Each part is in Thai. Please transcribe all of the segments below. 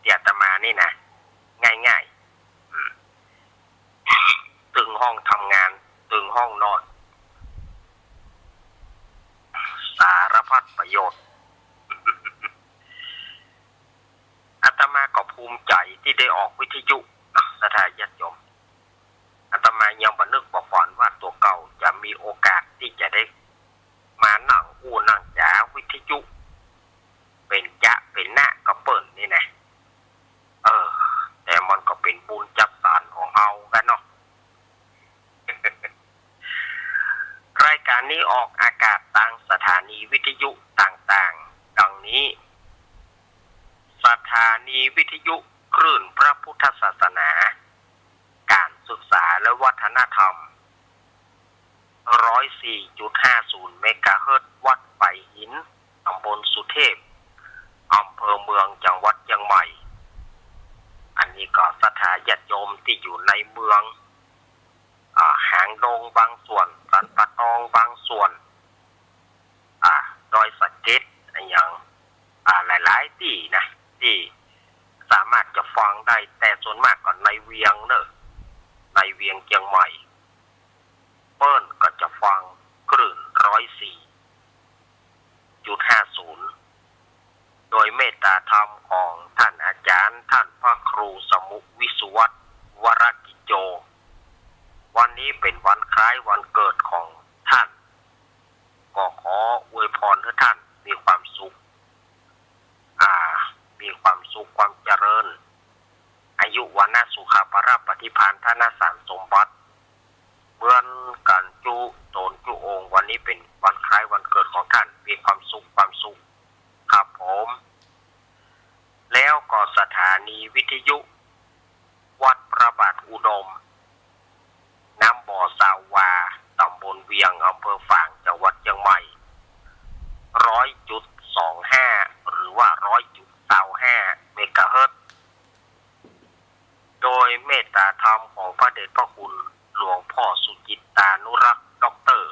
เตี่ยตมานี่นะง่ายๆตึงห้องทำงานตึงห้องนอนสารพัดประโยชน์อาตมาก็ภูมิใจที่ได้ออกวิทยุสถานญาติโยมอาตมายังบ่นึกบ่ฝันว่าตัวเก่าจะมีโอกาสที่จะได้มานั่งอู้นั่งจ๋าวิทยุเป็นจะเป็นหน้ากระเปิ่นนี่นะแต่มันก็เป็นบุญจับสารของเฮากันเนาะ รายการนี้ออกอากาศทางสถานีวิทยุต่างๆดังนี้สถานีวิทยุคลื่นพระพุทธศาสนาการศึกษาและวัฒนธรรม 104.50 เมกะเฮิรตซ์วัดไปหินตำบลสุเทพอำเภอเมืองจังหวัดเชียงใหม่อันนี้ก็สถานญาติโยมที่อยู่ในเมืองหางดงบางส่วนสันปะตองบางส่วนดอยสะเก็ดอย่างหลายๆที่นะที่สามารถจะฟังได้แต่ส่วนมากก็ในเวียงเนอะในเวียงเชียงใหม่เปิ้นก็จะฟังคลื่น 104.50 โดยเมตตาธรรมของท่านอาจารย์ท่านพระครูสมุวิสุวัฒน์วรกิจโจวันนี้เป็นวันคล้ายวันเกิดของท่านก็ขออวยพรให้ท่านมีความสุขความเจริญอายุวันนะสุขภาระปฏิภาณธนสารสมบัติเหมือนกันจุโตนจุองวันนี้เป็นวันคล้ายวันเกิดของท่านมีความสุขครับผมแล้วก็สถานีวิทยุวัดพระบาทอุดมน้ำบ่อสาวาตำบลเวียงอำเภอฝางจังหวัดเชียงใหม่ 100.25 หรือว่า 100.25 เมกะเฮิรตซ์โดยเมตตาธรรมของพระเดชพระคุณหลวงพ่อสุจิตตานุรักษ์ด็อกเตอร์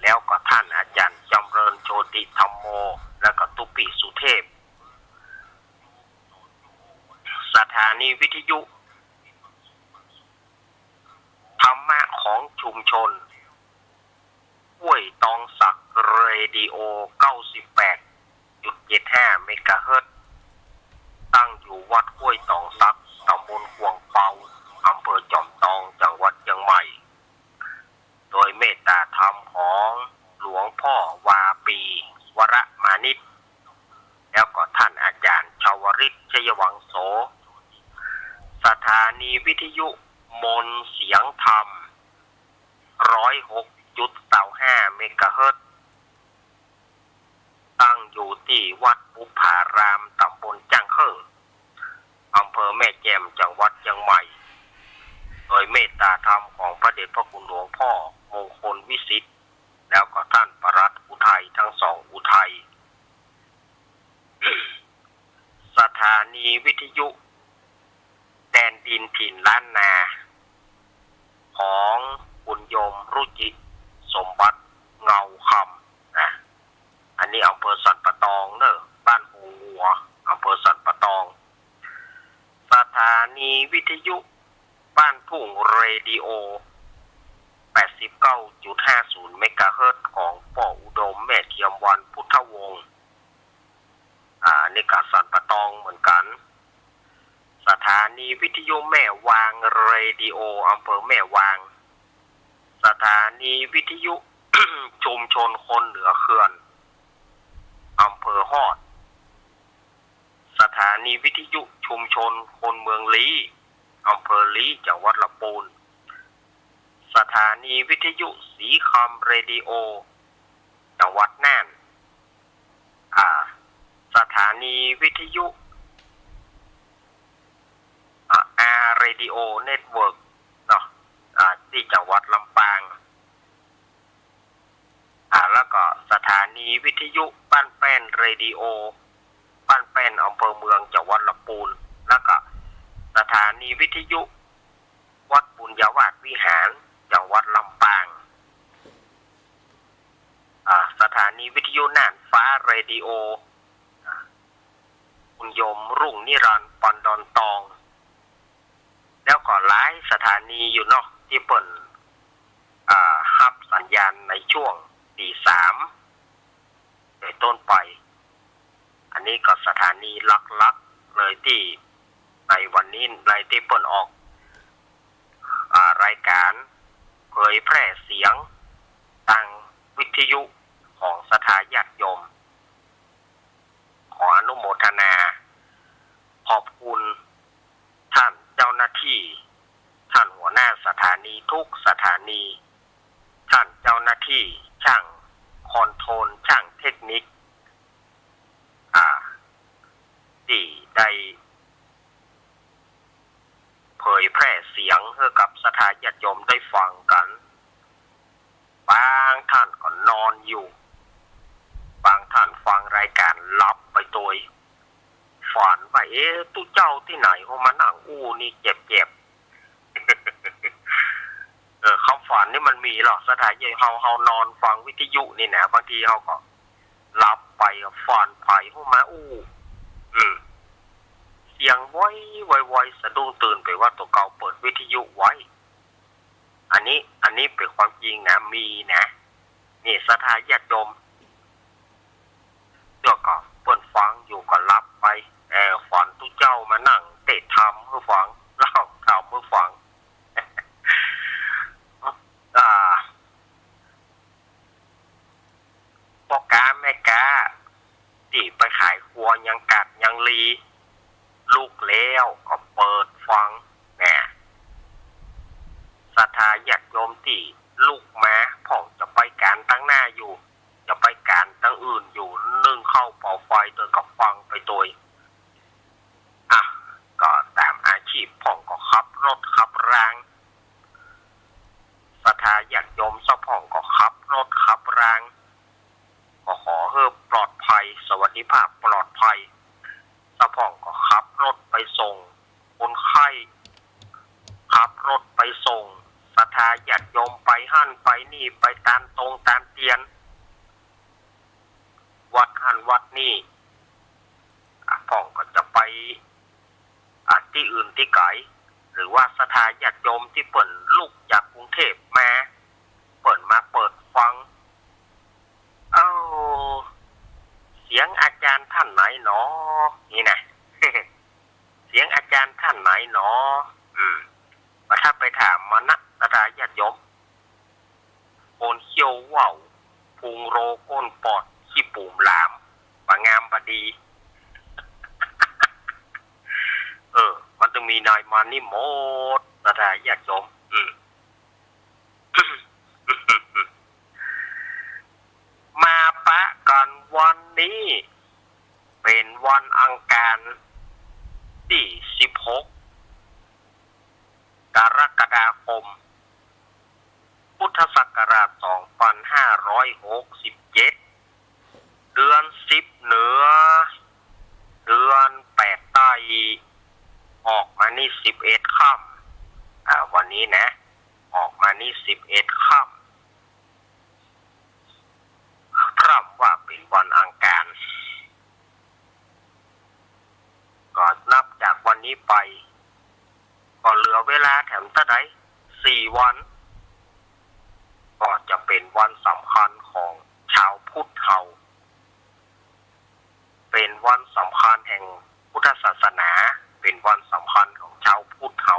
แล้วก็ท่านอาจารย์จำเริญโชติธรรมโมและก็ตุปิสุเทพสถานีวิทยุธรรมะของชุมชนห้วยตองสักเรดิโอ 98.75 เมกะเฮิรตซ์ตั้งอยู่วัดห้วยตองสักตำบลกวงเปาอำเภอจอมทองจังหวัดเชียงใหม่โดยเมตตาธรรมของหลวงพ่อวาปีวรมานิชแล้วก็ท่านอาจารย์ชาวริศชยวังโสสถานีวิทยุมนเสียงธรรม 106.25 เมกะเฮิรตซ์ตั้งอยู่ที่วัดบุพารามตำบลจ้างเคิงอำเภอแม่แจ่มจังหวัดเชียงใหม่โดยเมตตาธรรมของพระเดชพระคุณหลวงพ่อมงคลวิสิทธิ์แล้วก็ท่านปลัดอุทัยทั้งสองอุทัย สถานีวิทยุแดนดินถิ่นล้านนาของคุณโยมรุจิสมบัติเงาคำอันนี้อำเภอสันปะตองเนอะบ้านหูงัวอำเภอสันปะตองสถานีวิทยุบ้านทุ่งเรดิโอ 89.50 เมกะเฮิรตซ์ของป่ออุดมแม่เทียมวันพุทธวงศ์นี่ก็สันปะตองเหมือนกันสถานีวิทยุแม่วางเรดิโออำเภอแม่วางสถานีวิทยุ ชุมชนคนเหนือเขื่อนอำเภอฮอดสถานีวิทยุชุมชนคนเมืองลี้อำเภอลี้จังหวัดลำพูนสถานีวิทยุสีคำเรดิโอจังหวัดน่านสถานีวิทยุเรดิโอเน็ตเวิร์กเนาะที่จังหวัดลำปางแล้วก็สถานีวิทยุบ้านแป้นเรดิโอบ้านแป้นอำเภอเมืองจังหวัดลำพูนแล้วก็สถานีวิทยุวัดบุญญาวาสวิหารจังหวัดลำปางสถานีวิทยุน่านฟ้าเรดิโอคุณโยม มรุ่งนิรันดร์ปอนดอนตองแล้วก็หลายสถานีอยู่เนาะที่เปิ่นรับสัญญาณในช่วงตี 3เป็นต้นไปอันนี้ก็สถานีหลักๆเลยที่ในวันนี้ในที่เปิ่นออกรายการเผยแพร่เสียงทางวิทยุของสถาญาติโยมขออนุโมทนาขอบคุณท่านเจ้าหน้าที่ท่านหัวหน้าสถานีทุกสถานีท่านเจ้าหน้าที่ช่างคอนโทรลช่างเทคนิคที่ได้เผยแพร่เสียงให้กับสถาญาติโยมได้ฟังกันบางท่านก็นอนอยู่บางท่านฟังรายการหลับไปโดยฝันว่าตู้เจ้าที่ไหนเขามานั่งอู้นี่เจ็บคำฝันนี่มันมีหรอสถานีเฮานอนฟังวิทยุนี่นะบางทีเฮาก็หลับไปฝันไปเขามาอู้เสียงไว้สะดุ้งตื่นไปว่าตัวเก่าเปิดวิทยุไว้อันนี้เป็นความจริงนะมีนะนี่สถาญาติโยมเดี๋ยวก็เปิดฟังอยู่ก็รับไปฝันตู้เจ้ามานั่งเตะทำเพื่อฟังเล่าข่าวเพื่อฟังพ่อกาแม่กาที่ไปขายครัวยังกัดยังลีลูกแล้วก็เปิดฟังเนี่ยศรัทธาญาติโยมที่ลูกมาพ่องจะไปการตั้งหน้าอยู่จะไปการตั้งอื่นอยู่นึ่งเข้าเป่าไฟตัวกับฟังไปโดยก็ตามอาชีพพ่องก็ขับรถขับรางศรัทธาญาติโยมซะพ่องก็ขับรถขับรางก็ขอให้ปลอดภัยสวัสดิภาพปลอดภัยซะพ่องก็ขับรถไปส่งคนไข้ขับรถไปส่งศรัทธาญาติโยมไปหั่นไปนี่ไปตามตรงตามเตียนวัดหั่นวัดนี่พ่องก็จะไปที่อื่นที่ไกลหรือว่าศรัทธาญาติโยมที่เปิ่นลูกจากกรุงเทพมาเปิ่นมาเปิดฟังเสียงอาจารย์ท่านไหนหนอนี่นะ เสียงอาจารย์ท่านไหนหนอว่าถ้าไปถามมานะศรัทธาญาติโยมโอนเขี้ยวว่าวพุงโรก้นปอดขี้ปุ่มลามว่างามบดีมันต้องมีนายมานี่หมดศรัทธาญาติโยมมาปะกันวันนี้เป็นวันอังคารที่16กรกฎาคมพุทธศักราช2567เดือน10เหนือเดือน8ใต้ออกมานี่11ค่ำวันนี้นะออกมานี่11ค่ำพร่ำว่าเป็นวันอังคารก็นับจากวันนี้ไปก็เหลือเวลาแถมเท่าไหร่4วันก็จะเป็นวันสำคัญของชาวพุทธเราเป็นวันสำคัญแห่งพุทธศาสนาเป็นวันสำคัญของชาวพุทธเรา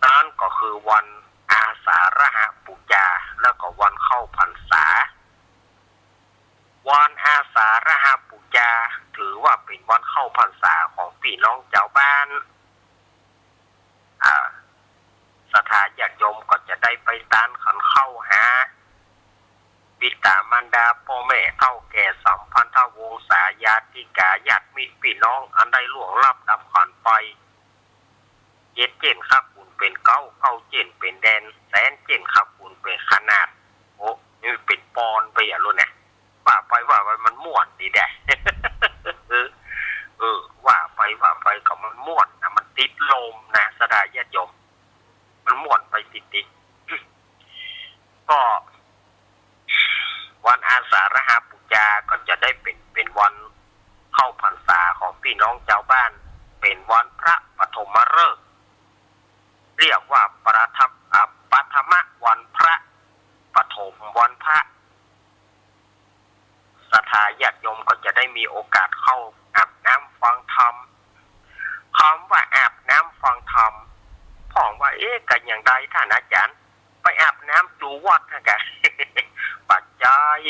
นั่นก็คือวันอาสาฬหบูชาแล้วก็วันเข้าพรรษาวันอาสาฬหบูชาถือว่าเป็นวันเข้าพรรษาของพี่น้องชาวบ้านศรัทธาญาติโยมก็จะได้ไปตานขันเข้าหาบิดามารดาพ่อแม่เฒ่าแก่สัมพันธวงศาญาติกาญาติมิตรพี่น้องอันใดล่วงลับดับขันไปเจ็ดเจนครับคุณเป็นเก้าเจนเป็นแดนแสนเจนครับคุณเป็นขนาดโอ้นี่เป็นปอนไปอ่ะรู้เนี่ยว่าไปมันม่วนดีแด ว่าไปก็มันม่วนนะมันติดลมนะศรัทธาญาติโยมมันม่วนไปติดก็วันอาสาฬหบูชาก็จะได้เป็นวันเข้าพรรษาของพี่ พี่น้องชาวบ้านเป็นวันพระปฐมฤกษ์เรียกว่าปฐมวันพระปฐมวันพระศรัทธาญาติโยมก็จะได้มีโอกาสเข้าอาบน้ำฟังธรรมคำว่าอาบน้ำฟังธรรมพ่องว่ากันอย่างใดท่านอาจารย์ไปอาบน้ำจูวัดนะแก ปัจจัย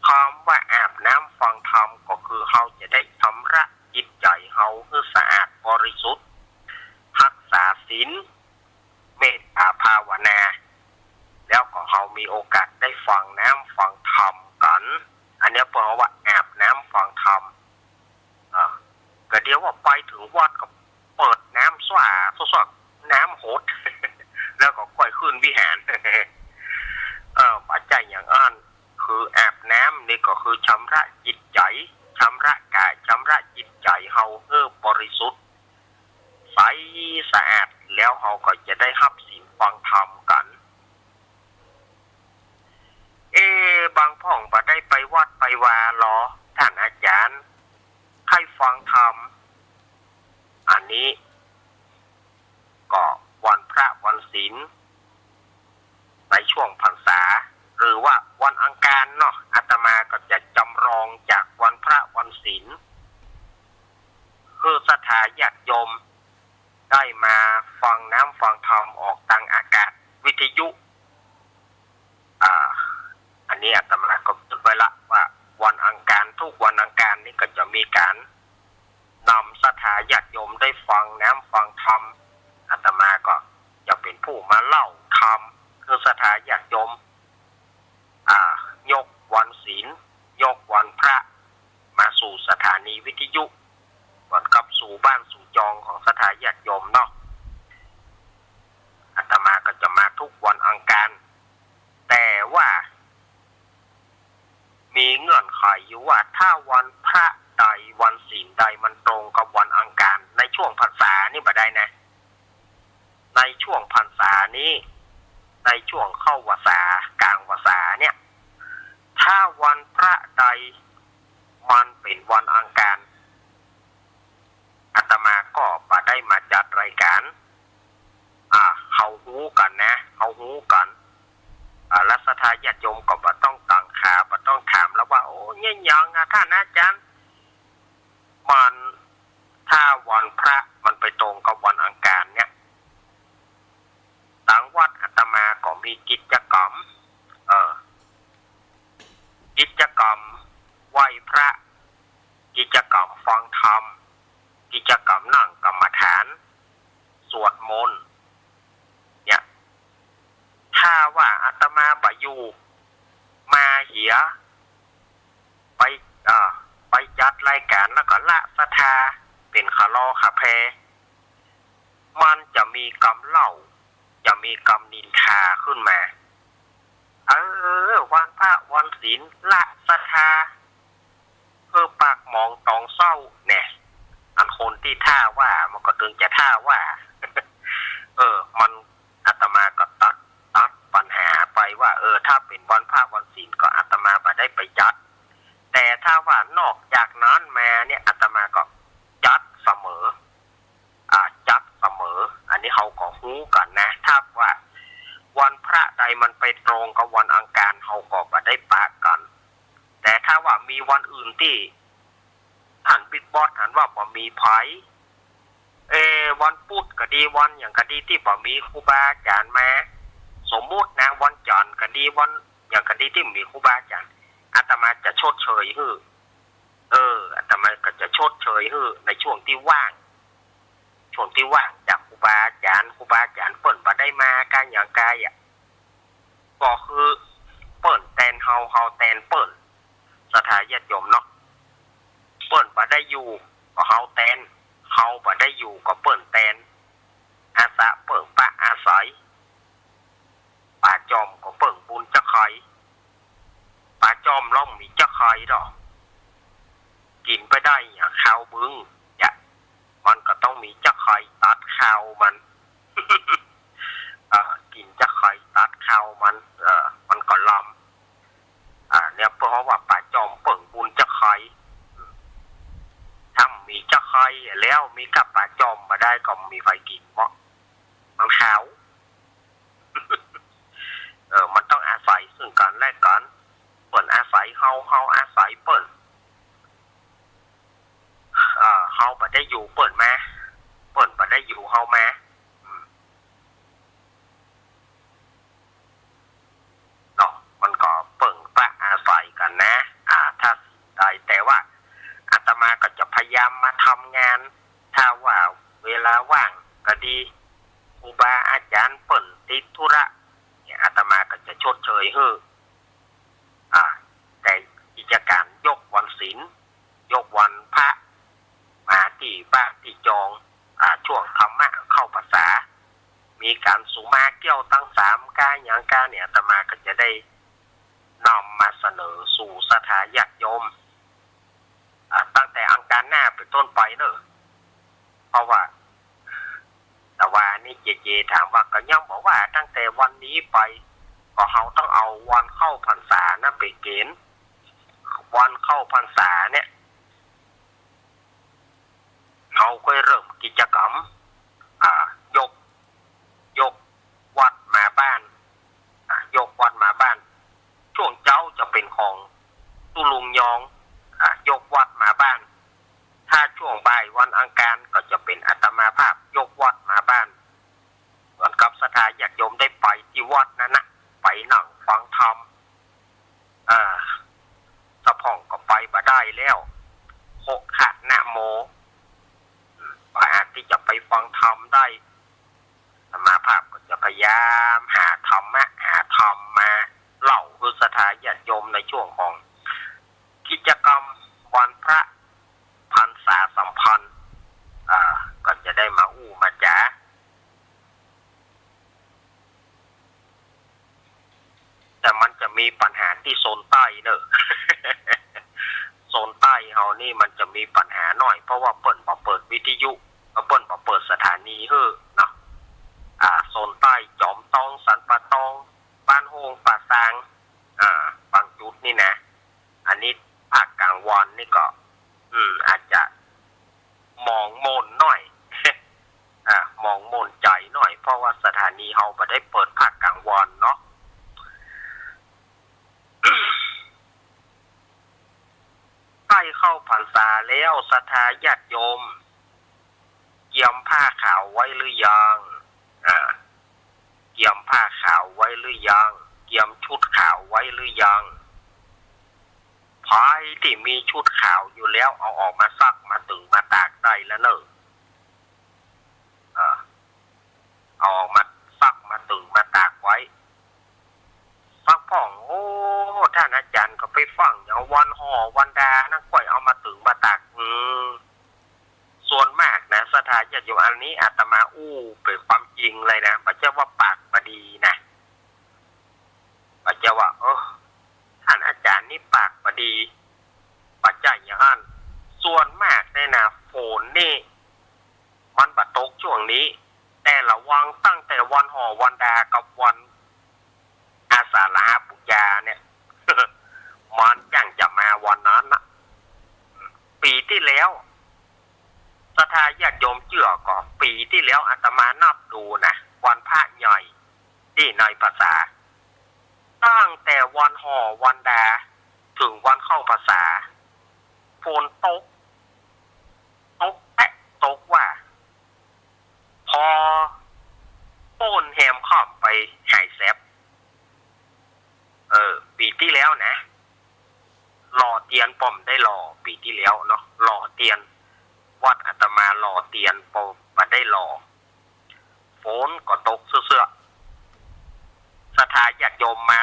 คำว่าอาบน้ำฟังธรรมก็คือเขาจะได้ชำระจิตใจเขาให้สะอาดบริสุทธิ์รักษาศีลเมตตาภาวนาแล้วก็เขามีโอกาสได้ฟังน้ำฟังธรรมกันอันนี้เพราะว่าอาบน้ำฟังธรรมก็เดี๋ยวว่าไปถึงวัดก็เปิดน้ำสวดน้ำโหด แล้วก็ค่อยขึ้นวิหาร ปัจจัยอย่างอันคืออาบน้ำนี่ก็คือชำระจิตใจชำระกายชำระจิตใจเฮาให้บริสุทธิ์ใสสะอาดแล้วเฮาก็จะได้รับศีลฟังธรรมกันบางพ่องบ่ได้ไปวัดไปวาหรอท่านอาจารย์ให้ฟังธรรมอันนี้ก็วันพระวันศีลในช่วงพรรษาหรือว่าวันอังคารเนาะอาตมาก็จะจำลองจากวันพระวันศีลคือศรัทธาญาติโยมได้มาฟังน้ำฟังธรรมออกทางอากาศวิทยุอันนี้อาตมาก็จดไว้ละว่าวันอังคารทุกวันอังคารนี้ก็จะมีการนำศรัทธาญาติโยมได้ฟังน้ำฟังธรรมอาตมาก็จะเป็นผู้มาเล่าธรรมคือศรัทธาญาติโยมยกวันศีลยกวันพระมาสู่สถานีวิทยุเหมือนกับสู่บ้านสู่จองของศรัทธาญาติโยมเนาะอาตมาก็จะมาทุกวันอังคารแต่ว่ามีเงื่อนไขอยู่ว่าถ้าวันพระใดวันศีลใดมันตรงกับวันอังคารในช่วงพรรษานี่บ่ได้นะในช่วงพรรษานี้ในช่วงเข้าวสากลางวสาเนี่ยถ้าวันพระใดมันเป็นวันอังคารอาตมาก็บ่ได้มาจัดรายการเขาฮู้กันนะเขาฮู้กันรัศทายาติโยมก็บ่ต้องตั้งขาบ่ต้องถามแล้วว่าโอ้ยยังท่านอาจารย์มันถ้าวันพระมันไปตรงกับวันอังคารเนี่ยทางวัดอาตมาก็มีกิจกรรมไหว้พระกิจกรรมฟังธรรมกิจกรรมนั่งกรรมฐานสวดมนต์เนี่ยถ้าว่าอาตมาบ่อยู่มาเหียไปจัดรายการแล้วก็ละศรัทธาเป็นคลอคาเพมันจะมีกรรมเล่าจะมีกรรมนินทาขึ้นมาวันพระวันศีลละศรัทธาเพื่อปากมองตองเศร้าเนี่ยอันคนที่ท่าว่ามันก็ถึงจะท่าว่ามันอาตมาก็ตัดปัญหาไปว่าถ้าเป็นวันพระวันศีลก็อาตมาบ่ได้ไปจัดแต่ถ้าว่านอกจากนั้นมาเนี่ยอาตมาก็จัดเสมออันนี้เขาก็ฮู้กันนะถ้าว่าวันพระใดมันไปตรงกับวันอังคารเขาก็บ่ได้ปะกันแต่ถ้าว่ามีวันอื่นที่ท่านบิ๊กบอสท่านว่าบ่มีไผวันพุธก็ดีวันอย่างก็ดีที่บ่มีครูบาอาจารย์มาสมมุตินะวันจันทร์ก็ดีวันอย่างก็ดีที่มีครูบาอาจารย์อาตมาจะชดเชยให้อาตมาก็จะชดเชยให้ในช่วงที่ว่างจากครูบาอาจารย์เปิ้นบ่ได้มากันอย่างกายก็คือเปิ้นแตนเฮาแตนเปิ้นศรัทธาญาติโยมเนาะเปิ้นบ่ได้อยู่ก็เฮาแตนเฮาบ่ได้อยู่ก็เปิ้นแตนอาสาเปิ้งปะอาศัยป่าจอมก็เปิ้งบุญจักไข่ป่าจอมล่อมมีจักไข่ดอกกินไปได้อย่างข้าวบึ้งมันก็ต้องมีจักไข่ตัดข้าวมัน กินจักไข่ตัดข้าวมันก็ลำเนี่ยเพราะว่าป่าจอมเปิ่งบุญจักไข่ถ้ามี ใครแล้วมีกับปลาจอมมาได้ก็มีไฟกินเพราะมันขาว มันต้องอาศัยซึ่งกันและกันเปิ่นอาศัยเฮาอาศัยเปิ่นเฮาบ่ได้อยู่เปิ่นมาเปิ่นบ่ได้อยู่เฮามาเนาะมันก็เปิ่งปะอาศัยกันนะถ้าได้แต่ว่าอาตมาก็จะพยายามมาทำงานถ้าว่าเวลาว่างก็ดีครูบาอาจารย์เปิ่นติดธุระอาตมาก็จะชดเชยให้แต่กิจการยกวันศีลยกวันพระมาที่บ้านที่จองช่วงธรรมะเข้าภาษามีการสุมาเกี่ยวตั้ง3กาอย่างกาเนี่ยอาตมาก็จะได้นำมาเสนอสู่สถาญาติโยมตั้งแต่อังคารหน้าเป็นต้นไปเนอะเพราะว่าแต่ว่านี่เจถามว่าก็ยังบอกว่าตั้งแต่วันนี้ไปก็เขาต้องเอาวันเข้าพรรษานะไปเกณฑ์วันเข้าพรรษาเนี่ยเขาก็เริ่มกิจกรรมยกวัดมาบ้านยกวัดมาบ้านช่วงเจ้าจะเป็นของตุลุงยองยกวัดมาบ้านถ้าช่วงบ่ายวันอังคารก็จะเป็นอาตมาภาพยกวัดมาบ้านเหมือนกับสถาญาติโยมได้ไปที่วัดนั้นนะไปนั่งฟังธรรมสะพ่องก็ไปบ่ได้แล้วโหขะนะโมอาจที่จะไปฟังธรรมได้อาตมาภาพก็จะพยายามหาธรรมมาเล่าคือสถาญาติโยมในช่วงของกิจกรรมวันพระพรรษาสัมพันธ์ก็จะได้มามาจ๋าแต่มันจะมีปัญหาที่โซนใต้เนอะ โซนใต้เฮานี่มันจะมีปัญหาหน่อยเพราะว่าเปิ้นบ่เปิดวิทยุเปิ้นบ่เปิดสถานีเฮ้อเนาะโซนใต้จอมตองสันปะตองบ้านโฮงป่าซางบางจุดนี่นะอันนี้ภาคกลางวันนี่ก็อาจจะมองมนหน่อย มองมนใจหน่อยเพราะว่าสถานีเฮาบ่ได้เปิดภาคกลางวันเนาะ ใกล้เข้าพรรษาแล้วศรัทธาญาติโยมเกี่ยมผ้าขาวไว้หรือยังเกี่ยมผ้าขาวไว้หรือยังเกี่ยมชุดขาวไว้หรือยังใครที่มีชุดขาวอยู่แล้วเอาออกมาซักมาตึงมาตากได้แล้วเนอะเอาออกมาซักมาตึงมาตากไว้ฟังพ่องโอ้ท่านอาจารย์ก็ไปฟังอย่างวันห่อวันดานั่งก่อยเอามาตึงมาตากส่วนมากนะสถาญาติโยมอันนี้อาตมาเป็นความจริงเลยนะไม่ใช่ว่าปากบดีนะไม่ใช่ว่าท่านอาจารย์นี่ปากบดีปัจจัยอย่างนั้นส่วนมากเนี่ยนะฝนนี่มันบัดตกช่วงนี้แต่ระวังตั้งแต่วันห่อวันดากับวันอาสาฬหบูชาเนี่ย มันยังจะมาวันนั้นนะปีที่แล้วศรัทธาญาติโยมเชื่อก็ปีที่แล้วอาตมานับดูนะวันพระใหญ่ที่ในภาษาตั้งแต่วันห่อวันดาถึงวันเข้าภาษาฝนตกว่าพอต้นแฮมข้ามไปหายแซบปีที่แล้วนะรอเตียนป้อมได้รอปีที่แล้วเนาะรอเตียนวัดอาตมารอเตียนป้อมมาได้รอฝนก็ตกเสื้อศรัทธาญาติโยมมา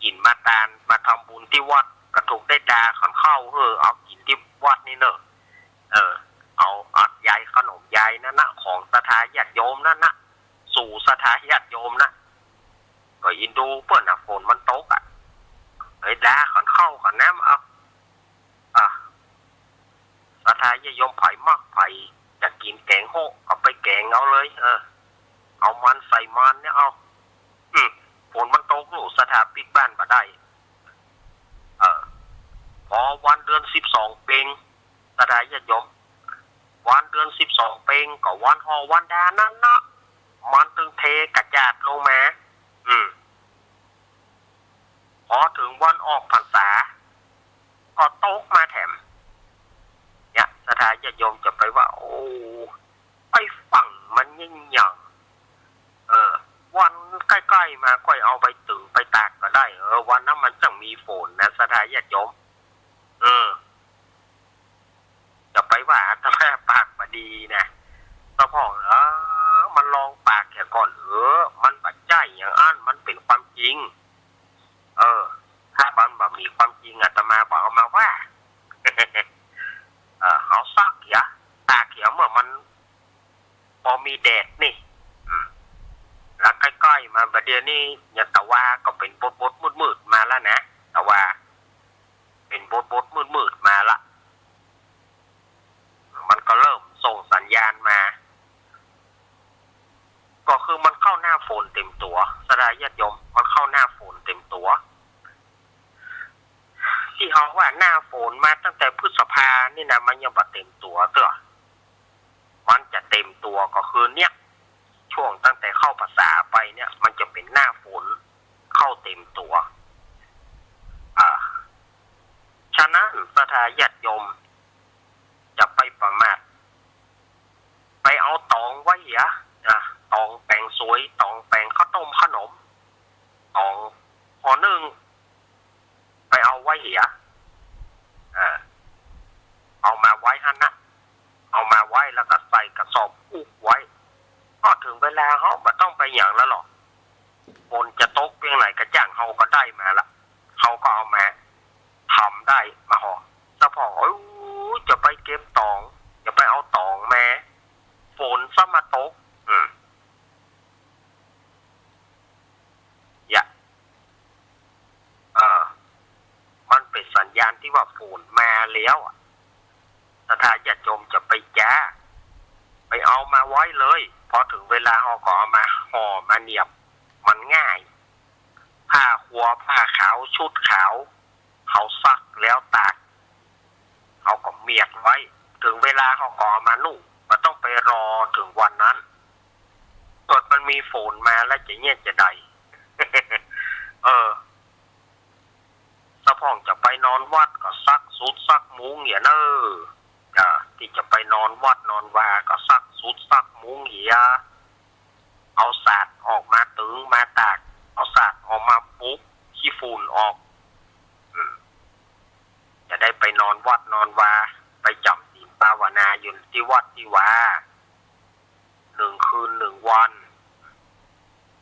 กินมาตานมาทำบุญที่วัดก็ถูกได้ดาขันเข้าเอากินที่วัดนี่เนอะเอาอัดยายขนมยายนั่นนะของศรัทธาญาติโยมนั่นนะสู่ศรัทธาญาติโยมนะก็อินดูเปิ้นฝนมันตกดาขันเข้าขันน้ำศรัทธาญาติโยมไผ่มากไผ่จะกินแกงโฮก็ไปแกงเอาเลยเอามันใส่มันเนี่ยเอาฝนมันตกลูกศรัทธาปิดบ้านมาได้พอวันเดือน12เพ็งศรัทธาญาติโยม 2เปงก็วันฮอวันดานั่นเนาะมันตึงเทกระจาดลงมาพอถึงวันออกพรรษาก็ตกมาแถมเนี่ยสถานญาติโยมจะไปว่าโอ้ไปฝั่งมันยิ่งใหญ่วันใกล้ๆมาค่อยเอาไปตึงไปตากก็ได้วันนั้นมันจังมีฝนนะสถานญาติโยมจะไปว่าถ้าแม่ปากมาดีนะตะพ่อมันลองปากแค่ก่อนมันบัดใจอย่างอันมันเป็นความจริงถ้ามันแบบมีความจริงอาตมาบอกเอามาว่าเขาซักเขียตาเขียวเมื่อมันพอมีแดดนี่แล้วใกล้ๆมาประเดี๋ยวนี้เนี่ยตะว่าก็เป็นบดมืดมาแล้วนะตะว่าเป็นบดมืดมาละมันก็เริ่มส่งสัญญาณมาก็คือมันเข้าหน้าฝนเต็มตัวสดาญาติโยมมันเข้าหน้าฝนเต็มตัวที่เขาว่าหน้าฝนมาตั้งแต่พฤษภานี่นะมันยังบ่เต็มตัวเด้อมันจะเต็มตัวก็คือเนี่ยช่วงตั้งแต่เข้าภาษาไปเนี่ยมันจะเป็นหน้าฝนเข้าเต็มตัวฉะนั้นสถาญาติโยมจะไปประมาทไปเอาตองไว้ตองแปลงสวยตองแปลงข้าวต้มขนมตองห่อนึ่งไปเอาไว้เอามาไว้ฮะนะเอามาไว้แล้วก็ใส่กระสอบอุกไว้ก็ถึงเวลาเขาไม่ต้องไปอย่างแล้วหรอกฝนจะตกเพียงไหนกระจ่างเขาก็ได้มาละเขาก็เอามาทำได้มาห่อเฉพาะจะไปเก็บตองจะไปเอาตองแม่ฝนซะมาตกมันเป็นสัญญาณที่ว่าฝนมาแล้วสถานญาติโยมจะไปจ้าไปเอามาไว้เลยพอถึงเวลาเขาก็เอามาห่อมาเนียบมันง่ายผ้าหัวผ้าขาวชุดขาวเขาซักแล้วตากเขาก็เมียดไว้ถึงเวลาเขาก็เอามานุ่งมันต้องไปรอถึงวันนั้นเกิดมันมีฝนมาแล้วจะเงียบจะใดสะพ่องจะไปนอนวัดก็ซักสุดซักมุ้งเนี่ยที่จะไปนอนวัดนอนวาก็ซักสุดซักมุ้งเหียเอาสาดออกมาตึงมาตากเอาสาดออกมาปุ๊บขี้ฝุ่นออกจะได้ไปนอนวัดนอนวาไปจำศีลภาวนาอยู่ที่วัดที่วา1 คืน 1 วัน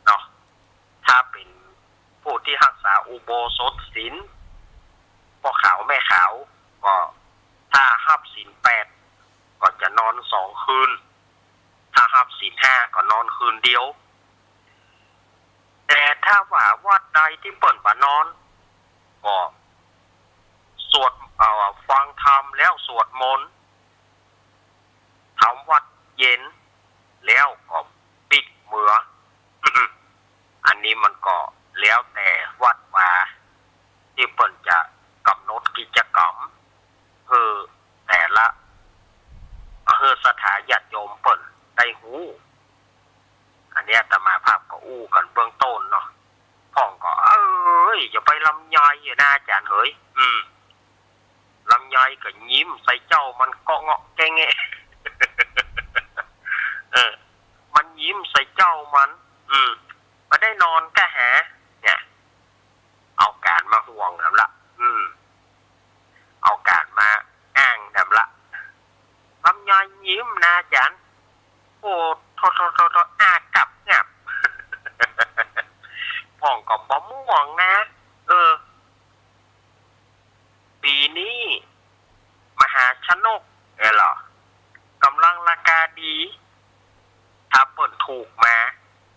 เนาะถ้าเป็นผู้ที่รักษาอุโบสถศีลพ่อขาวแม่ขาวก็ถ้าหับศีล8ก็จะนอน2 คืนถ้าหับศีล5ก็นอนคืนเดียวแต่ถ้าว่าวัดใดที่เปิ่นบ่นอนก็สวดฟังธรรมแล้วสวดมนต์ทำวัดเย็นแล้วก็ปิดเมือ อันนี้มันก็แล้วแต่วัดว่าที่เปิ่นจะกำหนดกิจกรรมแต่ละสถานญาติโยมเปิ่นได้หูอันนี้อาตมาภาพก็อู้กันเบื้องต้นเนาะพ่องก็อย่าไปลำยอยอยู่นะอาจารย์เฮ้ยลำยอยก็ยิ้มใส่เจ้ามันก็เงาะแกงมันยิ้มใส่เจ้ามันมาได้นอนก็หาเนี่ยเอาการมาห่วงแบบละเอาการมาอ้างแบบละลำยอยยิ้มนะอาจารย์โอ้โทอากับงับพ่องก็บ่ม่วงนะปีนี้มหาชนกเหรอกำลังราคาดีถ้าเปิ่นถูกมา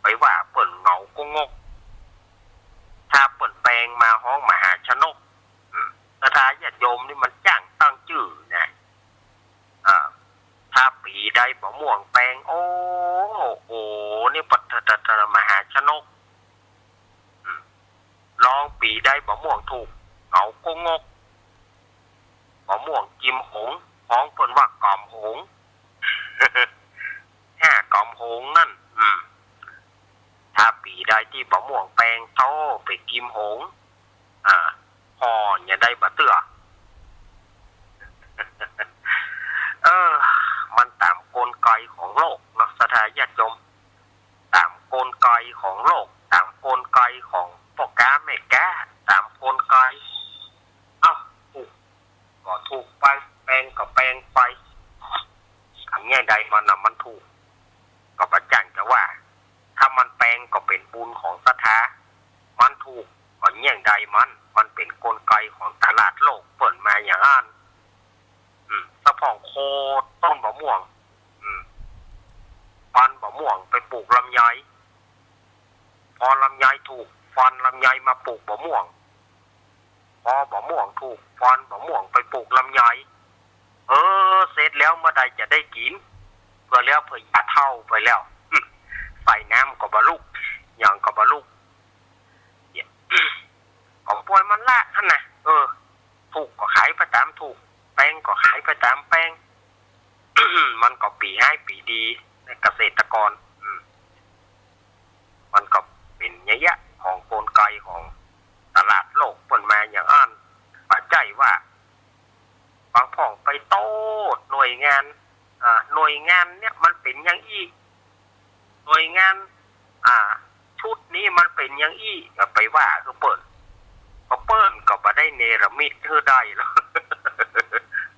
ไปว่าเปิ่นเหงาก็งกถ้าเปิ่นแปลงมาห้องมหาชนกสถานญาติโยมนี่มันจ้างตั้งชื่อนะถ้าปีใดบ่ม่วงแปลงโอ้นี่ปัตตมหาชนกลองปีใดบ่ม่วงถูกเหงาก็งกบ่ม่วงจิมหงห้องเปิ่นว่ากอมหง 5 กอมโหงนั่นถ้าปีใดที่บ่ม่วงแปลงโตไปกิมโหงพออย่าได้บ่เตื้อมันตามกลไกของโลกเนาะศรัทธาญาติโยมตามกลไกของโลกตามกลไกของพ่อกาแม่กาตามกลไกถูกก็ถูกไปแปลงก็แปลงไปอันแง่ใดมันน่ะมันถูกก็ประจันจะว่าถ้ามันแปลงก็เป็นบุญของศรัทธามันถูกก็แง่ใดมันเป็นกลไกของตลาดโลกเปิดมาอย่างนั้นสะพองโคต้นมะม่วงฟันมะม่วงไปปลูกลำไยพอลำไยถูกฟันลำไยมาปลูกมะม่วงพอมะม่วงถูกฟันมะม่วงไปปลูกลำไยเสร็จแล้วเมื่อใดจะได้กินเพื่อแล้วเพื่อยาเท่าไปแล้วใส่น้ำกับบะลุกอย่างกับบะลุกของปวยมันละท่านนะถูกก็ขายไปตามถูกแป้งก็ขายไปตามแป้ง มันก็ปีให้ปีดีในเกษตรกรมันก็เป็นเยอะของกลไกของตลาดโลกเปิดมาอย่างอันปัจจัยว่าบางพ่องไปโต้หน่วยงานเนี่ยมันเป็นอย่างอี้หน่วยงานชุดนี้มันเป็นอย่างอี้ก็ไปว่าก็เปิดก็บ่ได้เนรมิตคือได้แล้ว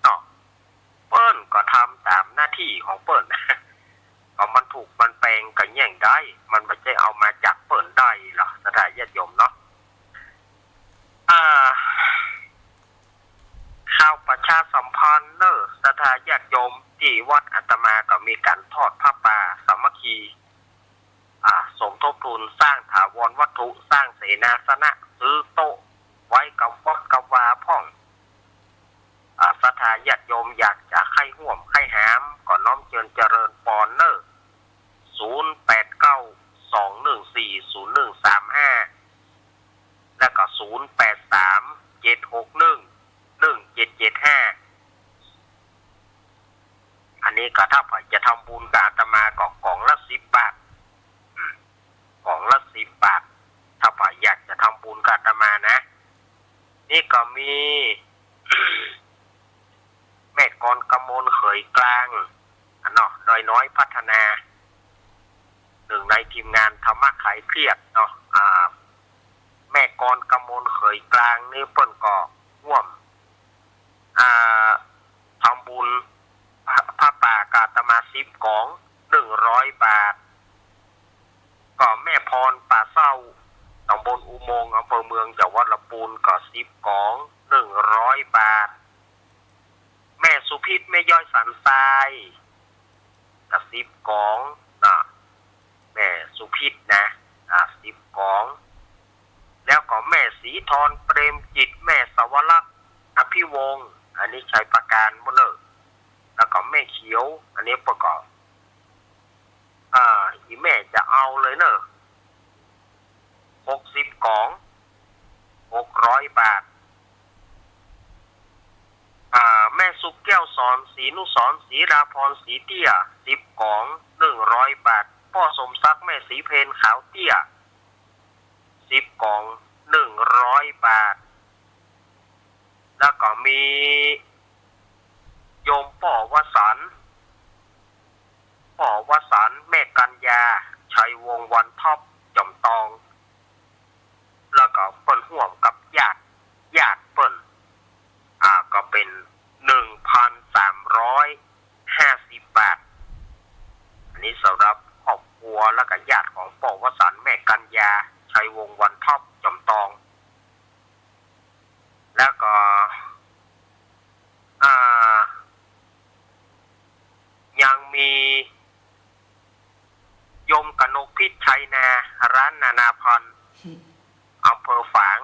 เนาะเปิ้นก็ทำตามหน้าที่ของเปิ้นก็มันถูกมันแปลงก็แย่งได้มันไม่ใช่เอามาจากเปิ้นได้หรอกศรัทธาญาติโยมเนาะข่าวประชาสัมพันธ์ศรัทธาญาติโยมที่วัดอาตมาก็มีการทอดผ้าป่าสามัคคีสมทบทุนสร้างถาวรวัตถุสร้างเสนาสนะซื้อโต๊ะไว้กับวัดกับวาพ่องศรัทธาญาติโยมอยากจะให้ห่วมให้หามก็น้อมเจริญปอน0892140135แล้วก็0837611775อันนี้ก็ถ้าใครจะทำบุญกับอาตมาก็กล่องละ10 บาทกล่องละ10 บาทถ้าใครอยากจะทำบุญกับอาตมานะนี่ก็มี แม่กรกมลเขยกลางน้อยพัฒนาหนึ่งในทีมงานธรรมะไขเครียดเนาะแม่กรกมลเขยกลางนี่เปิ้นก็ร่วมทำบุญผ้าป่ากาตมา10 กล่อง100 บาทก็แม่พรป่าเศร้าตำบลอุโมงค์อำเภอเมืองจังหวัดลำพูนก็10 กล่อง100 บาทแม่สุพิษแม่ย่อยสันทรายก็10 กล่องนะแม่สุพิษนะ10 กล่องแล้วก็แม่ศรีธรเปรมจิตแม่สวรักษ์อภิวงศ์อันนี้ชัยประการหมดเลยแล้วก็แม่เขียวอันนี้ประกอบอีแม่จะเอาเลยเนอะ60 กล่อง600 บาทแม่สุกแก้วสอนศรีนุสรศรีราพรศรีเตี้ย10 กล่อง100 บาทพ่อสมศักดิ์แม่ศรีเพนขาวเตี้ย10 กล่อง100 บาทแล้วก็มีโยมป่อวสันต์แม่กัญญาชัยวงศ์วันท็อปจอมตองแล้วก็เปิ้นห่วมกับญาติเปิ้นก็เป็น 1,350 บาทอันนี้สำหรับครอบครัวแล้วก็ญาติของป่อวสันต์แม่กัญญาชัยวงศ์วันท็อปจอมตองแล้วก็ยังมีโยมกนกพิษชัยนาร้านนานาพันธ์อำเภอฝาง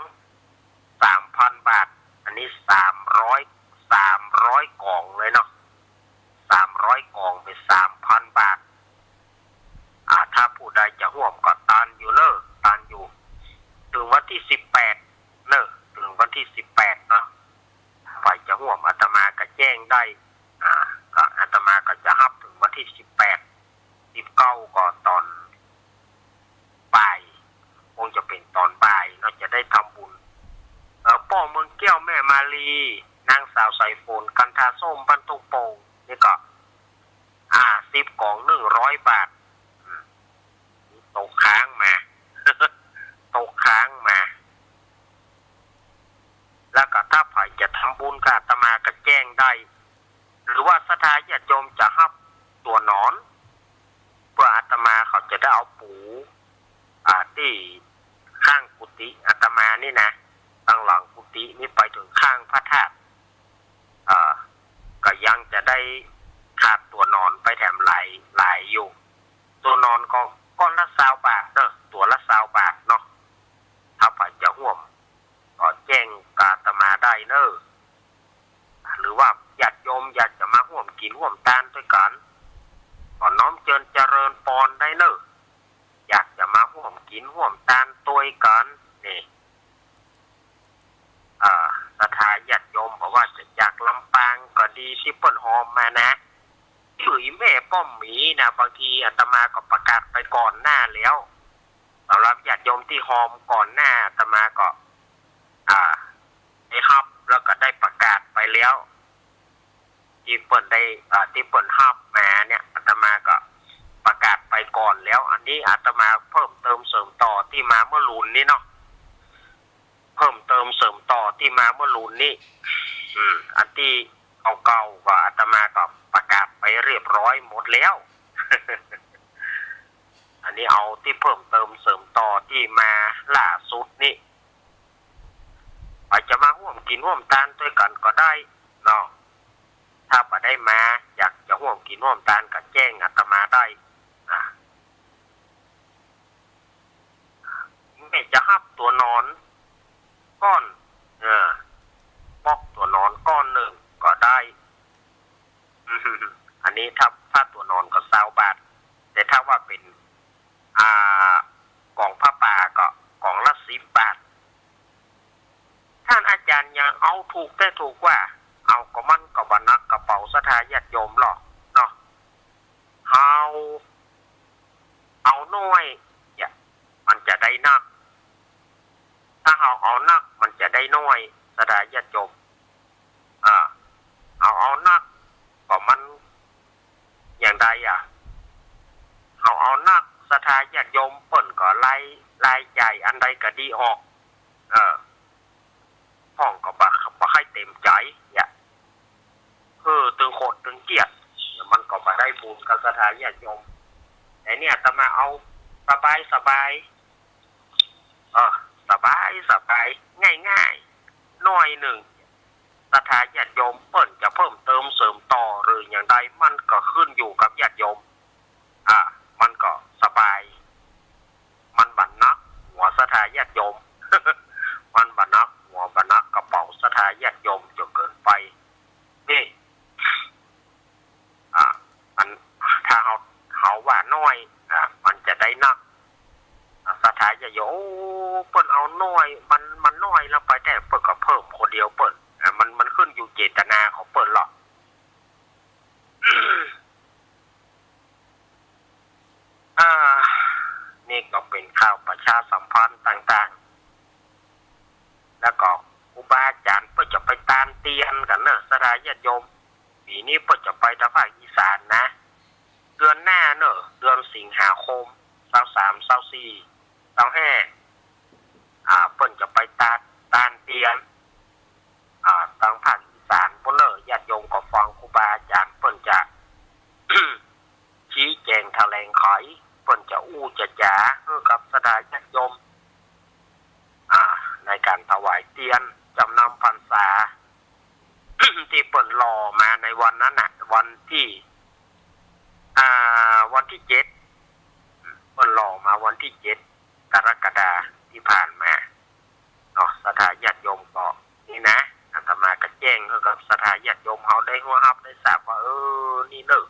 3,000 บาทอันนี้300 กล่องเลยเนาะ300 กล่องเป็น 3,000 บาทถ้าผู้ใดจะร่วมก็ตานอยู่ถึงวันที่18ถึงวันที่18เนาะไปจะร่วมอาตมาก็แจ้งได้ก็อาตมาก็จะรับถึงวัน ที่18 19ก็ตอนบ่ายคงจะเป็นตอนบ่ายเราจะได้ทำบุญป้อเมืองแก้วแม่มาลีนางสาวสายฝนกันทาส้มบรรทุกโป่งนี่ก็10 กล่อง100 บาทตกค้างมา ตกค้างมาแล้วก็ถ้าใครจะทำบุญกับอาตมาก็แจ้งได้หรือว่าศรัทธาญาติโยมจะรับตัวหนอนเพื่ออาตมาเขาจะได้เอาปูที่ข้างกุฏิอาตมานี่นะตั้งหลังกุฏินี่ไปถึงข้างพระธาตุก็ยังจะได้ขาดตัวนอนไปแถมหลายอยู่ตัวนอนก็ก้อนละ20 บาทเนอะตัวละ20 บาทเนาะถ้าใครจะร่วมก็แจ้งกาตมาได้เนอะหรือว่าญาติโยมอยากจะมาร่วมกินร่วมทานด้วยกันก็น้อมเจริญปอนได้เนอะอยากจะมาร่วมกินร่วมทานตัวกันนี่ศรัทธาญาติโยมบอกว่าจะจากลำปางก็ดีที่เปิ้นหอมมานะถุยแม่ป้อมหมีนะบางทีอาตมาก็ประกาศไปก่อนหน้าแล้วสำหรับญาติโยมที่หอมก่อนหน้าอาตมาก็ได้ฮับแล้วก็ได้ประกาศไปแล้วที่เปิ้นได้ที่เปิ้นฮับมาเนี่ยอาตมาก็ประกาศไปก่อนแล้วอันนี้อาตมาเพิ่มเติมเสริมต่อที่มาเมื่อลุนนี้เนาะเพิ่มเติมเสริมต่อที่มาเมื่อลุนนี้อันที่เก่าๆก็อาตมาก็ประกาศไปเรียบร้อยหมดแล้ว อันนี้เอาที่เพิ่มเติมเสริมต่อที่มาล่าสุดนี่อาจจะมาร่วมกินร่วมทานด้วยกันก็ได้เนาะถ้าบ่ได้มาอยากจะร่วมกินร่วมทานก็แจ้งอาตมาได้ไม่จะฮับตัวนอนก้อนปอกตัวนอนก้อนหนึ่งก็ได้อันนี้ถ้าตัวนอนก็20 บาทแต่ถ้าว่าเป็นกล่องผ้าป่าก็กล่องละ10 บาทท่านอาจารย์ยังเอาถูกได้ถูกว่าเอาก็มันก็บ่นักกระเป๋าศรัทธาญาติโยมหรอกเนาะเอาน้อยเนี่ยมันจะได้นักถ้าเอานักมันจะได้น้อยศรัทธาญาติโยมเอานักก็มันอย่างใดเอานักศรัทธาญาติโยมเปิ้นก็รายใหญ่อันใดก็ดีออกห้องก็บ่ให้เต็มใจเนี่ยตึงโคตรตึงเกียรติมันก็บ่ได้บุญกับศรัทธาญาติโยมแต่เนี่ยอาตมาเอาสบายสบายง่ายๆน้อยหนึ่งศรัทธาญาติโยมเปิ้นจะเพิ่มเติมเสริมต่อหรืออย่างใดมันก็ขึ้นอยู่กับญาติโยมมันก็สบายมันบั่นนักหัวศรัทธาญาติโยม มันบั่นนักหัวบั่นนักกระเป๋าศรัทธาญาติโยมจนเกินไปนี่มันถ้าเขาว่าน้อยมันจะได้นักศรัทธาญาติโยมเปิ้นเอาน้อยมันน้อยแล้วไปแต่เปิ้นก็เพิ่มคนเดียวเปิ้นมันขึ้นอยู่เจตนาของเปิ้นหรอก นี่ก็เป็นข่าวประชาสัมพันธ์ต่างๆแล้วก็ครูบาอาจารย์เปิ้นจะไปตามเตียนกันเนอะศรัทธาญาติโยมปีนี้เปิ้นจะไปทางภาคอีสานนะเดือนหน้าเนอะเดือนสิงหาคม23 24 25เปิ้นจะไปตามเตียนทางภาคอีสานพุ่นเนอะญาติโยมก็ฟังครูบาอาจารย์เปิ้นจะ ชี้แจงแถลงไขเปิ้นจะจะจ๋ากับศรัทธาญาติโยมในการถวายเตียนจำนำพรรษา ที่เปิ้นรอมาในวันนั้นน่ะวันที่7เปิ้นรอมาวันที่7 กรกฎาคมที่ผ่านมาเนาะศรัทธาญาติโยมก็นี่นะอาตมาก็แจ้งให้กับศรัทธาญาติโยมเฮาได้ฮู้รับได้ทราบว่านี่เด้อ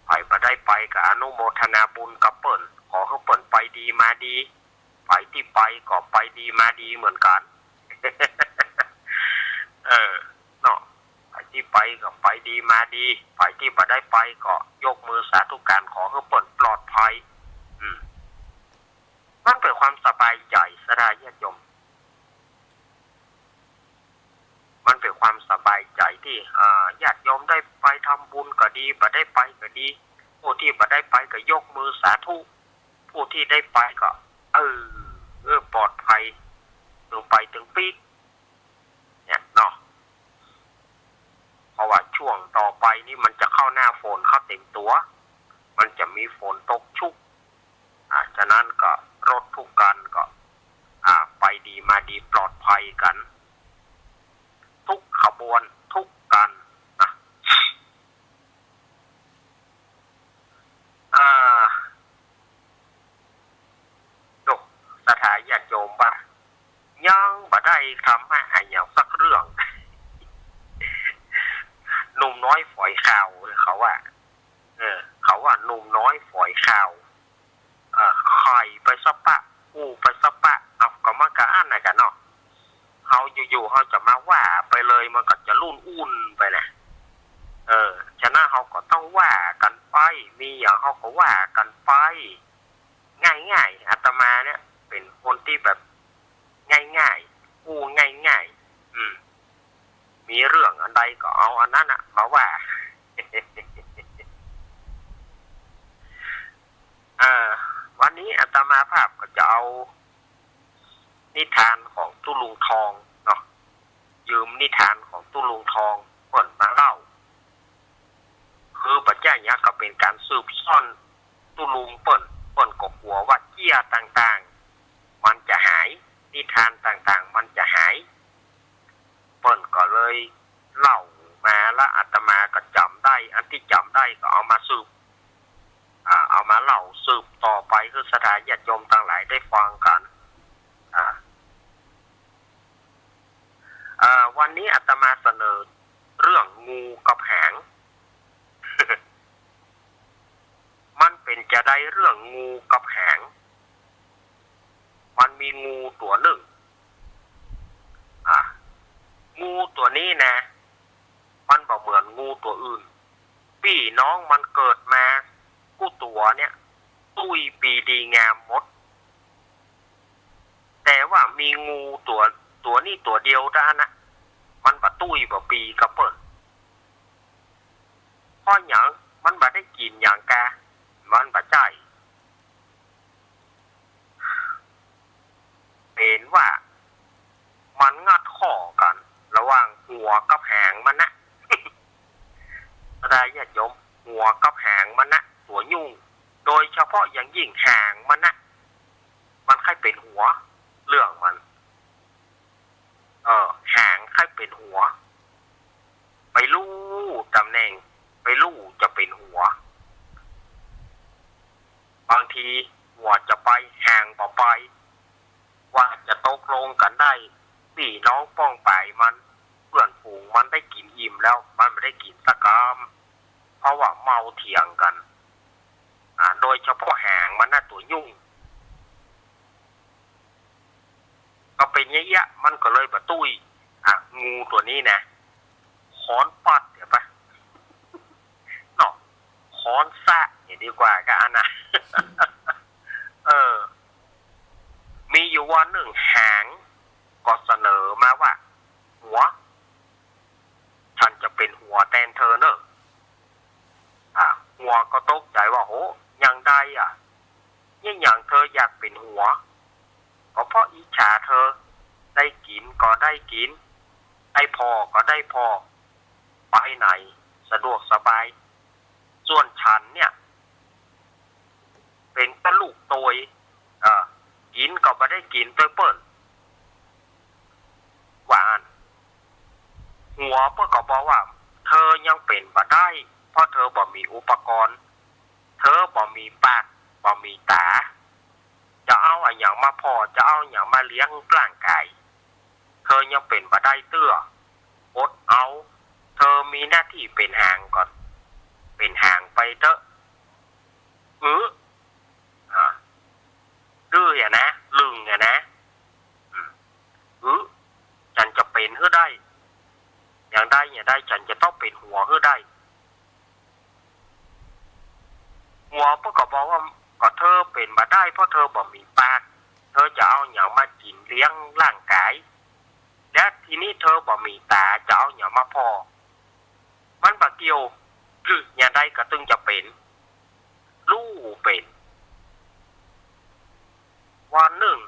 ไปบ่ได้ไปก็อนุโมทนาบุญกับเปิ้นขอให้เปิ้นไปดีมาดีไปที่ไปก็ไปดีมาดีเหมือนกัน เนาะไปที่ไปก็ไปดี ดีมาดีไปที่บ่ได้ไปก็ยกมือสาธุการขอให้เปิดปลอดภัยมันเป็นความสบายใจสดายญาติโยมมันเป็นความสบายใจที่ญาติโยมได้ไปทำบุญก็ดีบ่ได้ไปก็ดีผู้ที่บ่ได้ไปก็ยกมือสาธุผู้ที่ได้ไปก็ปลอดภัยถึงไปถึงปีกเนี่ยเนาะเพราะว่าช่วงต่อไปนี่มันจะเข้าหน้าฝนเข้าเต็มตัวมันจะมีฝนตกชุกฉะนั้นก็รถทุกกันก็ไปดีมาดีปลอดภัยกันทุกขบวนทุกกันนะสถาญาติโยมบ่ยังบ่ได้ทำให้หายอย่างสักเรื่องหนุ่มน้อยฝอยข่าวเขาว่าเขาว่าหนุ่มน้อยฝอยข่าวไข่ไปซับปะไปซับปะเอาก็มากะอ่านน่ะกันเนาะเขาอยู่ๆเขาจะมาว่าไปเลยมันก็จะรุ่นอุ่นไปนะฉะนั้นเขาก็ต้องว่ากันไปมีอย่างเขาก็ว่ากันไปง่ายๆอาตมาเนี่ยเป็นคนที่แบบง่ายๆง่ายๆมีเรื่องอันใดก็เอาอันนั้นน่ะมาว่าวันนี้อาตมาภาพก็จะเอานิทานของตุลุงทองเนาะยืมนิทานของตุลุงทองเปิดมาเล่าคือปัจจัยนี้ก็เป็นการสืบซ่อนตุลุงเปิ่นก็กลัวว่าเจี้ยต่างๆมันจะหายนิทานต่างๆมันจะหายเปิ่นก็เลยเล่ามาแล้วอาตมาก็จำได้อันที่จำได้ก็เอามาสืบเอามาเล่าสืบต่อไปคือสถาญาติโยมทั้งหลายได้ฟังกันวันนี้อาตมาเสนอเรื่องงูกับหาง มันเป็นจะได้เรื่องงูกับหางมันมีงูตัวหนึ่งงูตัวนี้นะมันบ่เหมือนงูตัวอื่นพี่น้องมันเกิดมากู้ตัวเนี่ยตุ้ยปีดีงามหมดแต่ว่ามีงูตัวนี้ตัวเดียวด้านนะมันบ่ตุ้ยบ่ปีกระเปิดเพราะอย่างมันบ่ได้กินอย่างกามันบ่ใจเห็นว่ามันงัดข้อกันระหว่างหัวกับหางมันนะ ได้ญาติโยมหัวกับหางมันนะตัวยุ่งโดยเฉพาะอย่างยิ่งหางมันนะมันค่อยเป็นหัวเรื่องมันหางค่อยเป็นหัวไปลู่ตำแหน่งไปลู่จะเป็นหัวบางทีหัวจะไปหางต่อไปว่าจะตกลงกันได้พี่น้องป้องไปมันเพื่อนฝูงมันได้กินอิ่มแล้วมันไม่ได้กินสักคำเพราะว่าเมาเถียงกันโดยเฉพาะหางมันน่ะตัวยุ่งก็เป็นเยอะๆมันก็เลยบะตุ้ยงูตัวนี้นะค้อนปัดเดี๋ยวปะเนาะค้อนซะอย่างดีกว่าก็อันน่ะ มีอยู่วันหนึ่งหางก็เสนอมาว่าหัวฉันจะเป็นหัวแทนเธอเนอะหัวก็ตกใจว่าโหยังได้ยิ่งอย่างเธออยากเป็นหัวก็เพราะอิจฉาเธอได้กินก็ได้กินได้พอก็ได้พอไปไหนสะดวกสบายส่วนฉันเนี่ยเป็นกระลูกโตยกินก็ไม่ได้กินตัวเปิ้ลหวานหัวเปิ้ลก็บอกว่าเธอยังเป็นบ่ได้เพราะเธอบ่มีอุปกรณ์เธอบ่มีปากบ่มีตาจะเอาอย่างมาพอจะเอาอย่างมาเลี้ยงร่างกายเธอยังเป็นบ่ได้เตื้ออดเอาเธอมีหน้าที่เป็นหางก่อนเป็นหางไปเถอะดื้ออย่างนะลึงอย่างนะฉันจะเป็นเพื่อได้อย่างได้ฉันจะต้องเป็นหัว หัวเฮือได้หัวพวกก็บอกว่าก็เธอเป็นมาได้เพราะเธอบ่มีปากเธอจะเอาอย่างมากินเลี้ยงร่างกายและทีนี้เธอบ่มีตาจะเอาอย่างมาพอมันบ่เกี่ยวอย่างใดก็ตึงจะเป็นรู้เป็นวันหนึ่ง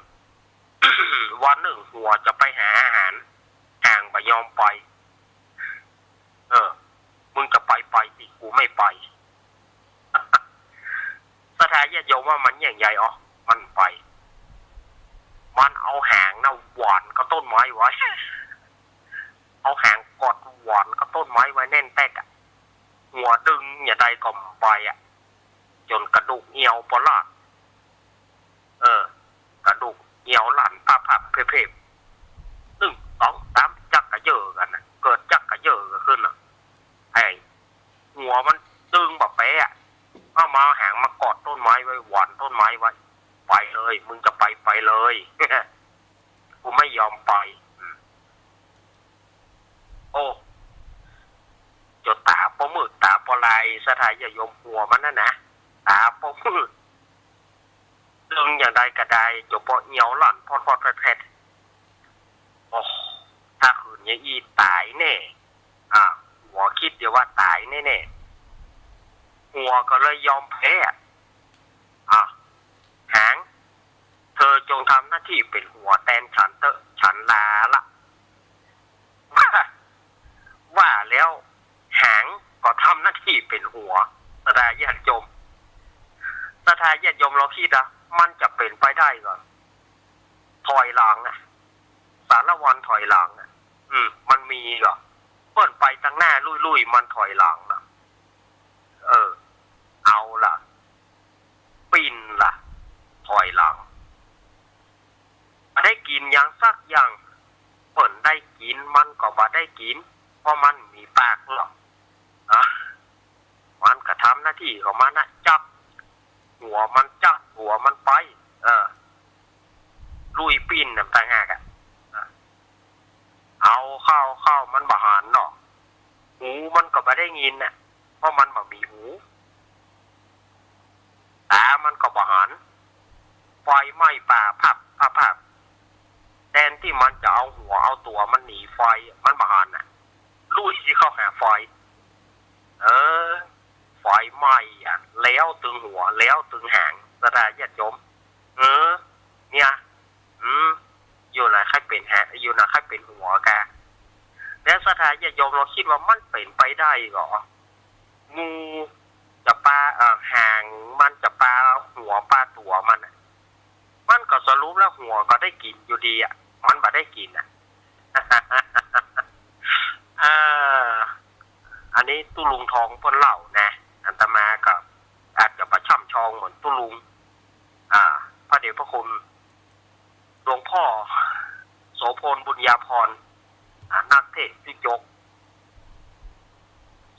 วันหนึ่งหัวจะไปหาอาหารห่างบ่ยอมไปมึงจะไปสิกูไม่ไป สถานญาติโยมว่ามันอย่างใหญ่อ๋อมันไปมันเอาหางน่ะหวานก็ต้นไม้ไว้เอาหางกอดหวานก็ต้นไม้ไว้แน่นแตกอ่ะหัวดึงอย่างใดก็ไปอ่ะจนกระดูกเหี่ยวปลาดกระดูกเหี่ยวหลั่นผับเพล1 2 3จักกระเยอะกันนะเกิดจักกระเยอะก็ขึ้นอ่ะไอ้หัวมันดึงแบบแปะเอามาหางมากอดต้นไม้ไว้หวานต้นไม้ไว้ไปเลยมึงจะไปเลย กูไม่ยอมไปโอ้จดตาปมืดตาปลายสถานอย่ายมหัวมันนะตาปมืดดึงอย่างใดก็ได้จบปอเหี่ยวหลั่นพอดแผดโอ้ถ้าคืนนี้อีตายแน่หัวคิดเดี๋ยวว่าตายแน่หัวก็เลยยอมแพ้หางเธอจงทำหน้าที่เป็นหัวแทนฉันเถอะฉันลาละว่าแล้วหางก็ทำหน้าที่เป็นหัวสถานญาติโยมเราคิดมันจะเป็นไปได้ก่อนถอยหลังสารวันถอยหลังมันมีเหรอเปิดไปตั้งหน้าลุยมันถอยหลังนะเอาล่ะปินล่ะถอยหลังได้กินอย่างสักอย่างเปิดได้กินมันก็บ่ได้กินเพราะมันมีปากหรอกมันก็ทำหน้าที่ของมันนะจับหัวมันจับหัวมันไปลุยปินน่ะต่างหากเอาเข้ามันบ่หันเนาะหูมันก็บ่ได้ยินน่ะเพราะมันบ่มีหูตามันก็บ่หันไฟไหม้ป่าผับแทนที่มันจะเอาหัวเอาตัวมันหนีไฟมันบ่หันน่ะลุยที่เข้าหาไฟไฟไหม้แล้วตึงหัวแล้วตึงหางสถานญาติโยมเนี่ยอยู่นะใครเป็นหางอยู่นะใครเป็นหัวแกแล้วสถานญาติโยมเราคิดว่ามันเป็นไปได้หรองูจะปลาหางมันจะปลาหัวปลาตัวมันก็สรุปแล้วหัวก็ได้กินอยู่ดีมันบ่ได้กินอันนี้ตู้ลุงทองเพิ่นเล่านะอาตมาก็อาจจะประช่ำชองเหมือนตู้ลุงพระเดชพระคุณหลวงพ่อโสพลบุญญาภรณ์นักเทศน์พิจก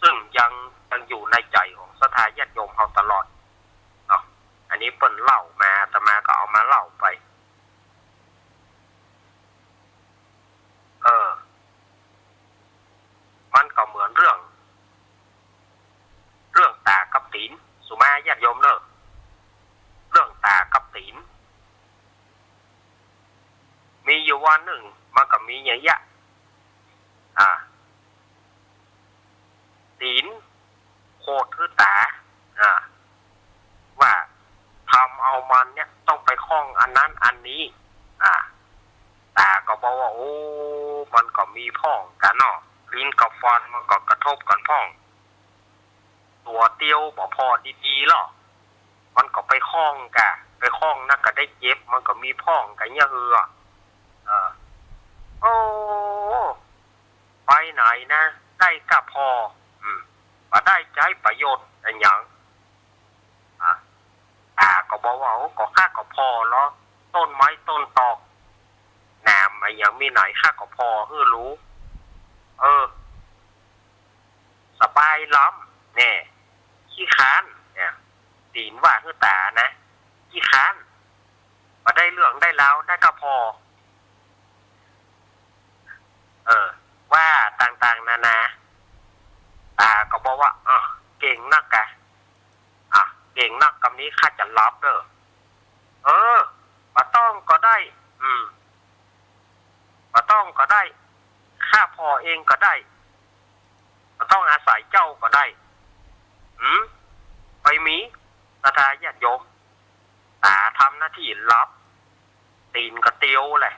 ซึ่งยังอยู่ในใจของศรัทธาญาติโยมเฮาตลอดเนาะอันนี้เพิ่นเล่ามาอาตมาก็เอามาเล่าไปมันก็เหมือนเรื่องตากับตีนสุมาญาติโยมเนอะเรื่องตากับตีนมีอยู่วันหนึ่งมันก็มีอย่างเงี้ยตีนโคตรคือตาว่าทำเอามันเนี่ยต้องไปคล้องอันนั้นอันนี้ตาก็บอกว่าโอ้มันก็มีพ่องกันเนาะลิ้นกับฟันมันก็กระทบกันพ่องตัวเตี้ยวบ่พอดีๆหรอมันก็ไปคล้องกันไปคล้องนั่นก็ได้เจ็บมันก็มีพ่องกันเนี่ยโอ้ไปไหนนะได้กับพอมาได้ใจประโยชน์อะไรอย่างก็บอกว่าก็ค่าก็พอแล้วต้นไม้ต้นตอกแหนมอะไรอย่างมีไหนค่าก็พอรู้สบายล้ำเนี่ยขี้ค้านเนี่ยตีนว่าตานะขี้ค้านมาได้เรื่องได้แล้วได้ก็พอว่าต่างๆนานา ตาก็บอกว่าเก่งนักแกเก่งนักคำนี้ข้าจะรับเด้อมาต้องก็ได้มาต้องก็ได้ข้าพอเองก็ได้มาต้องอาศัยเจ้าก็ได้ไปมีศรัทธาญาติโยมตาทำหน้าที่รับตีนกระเตียวแหละ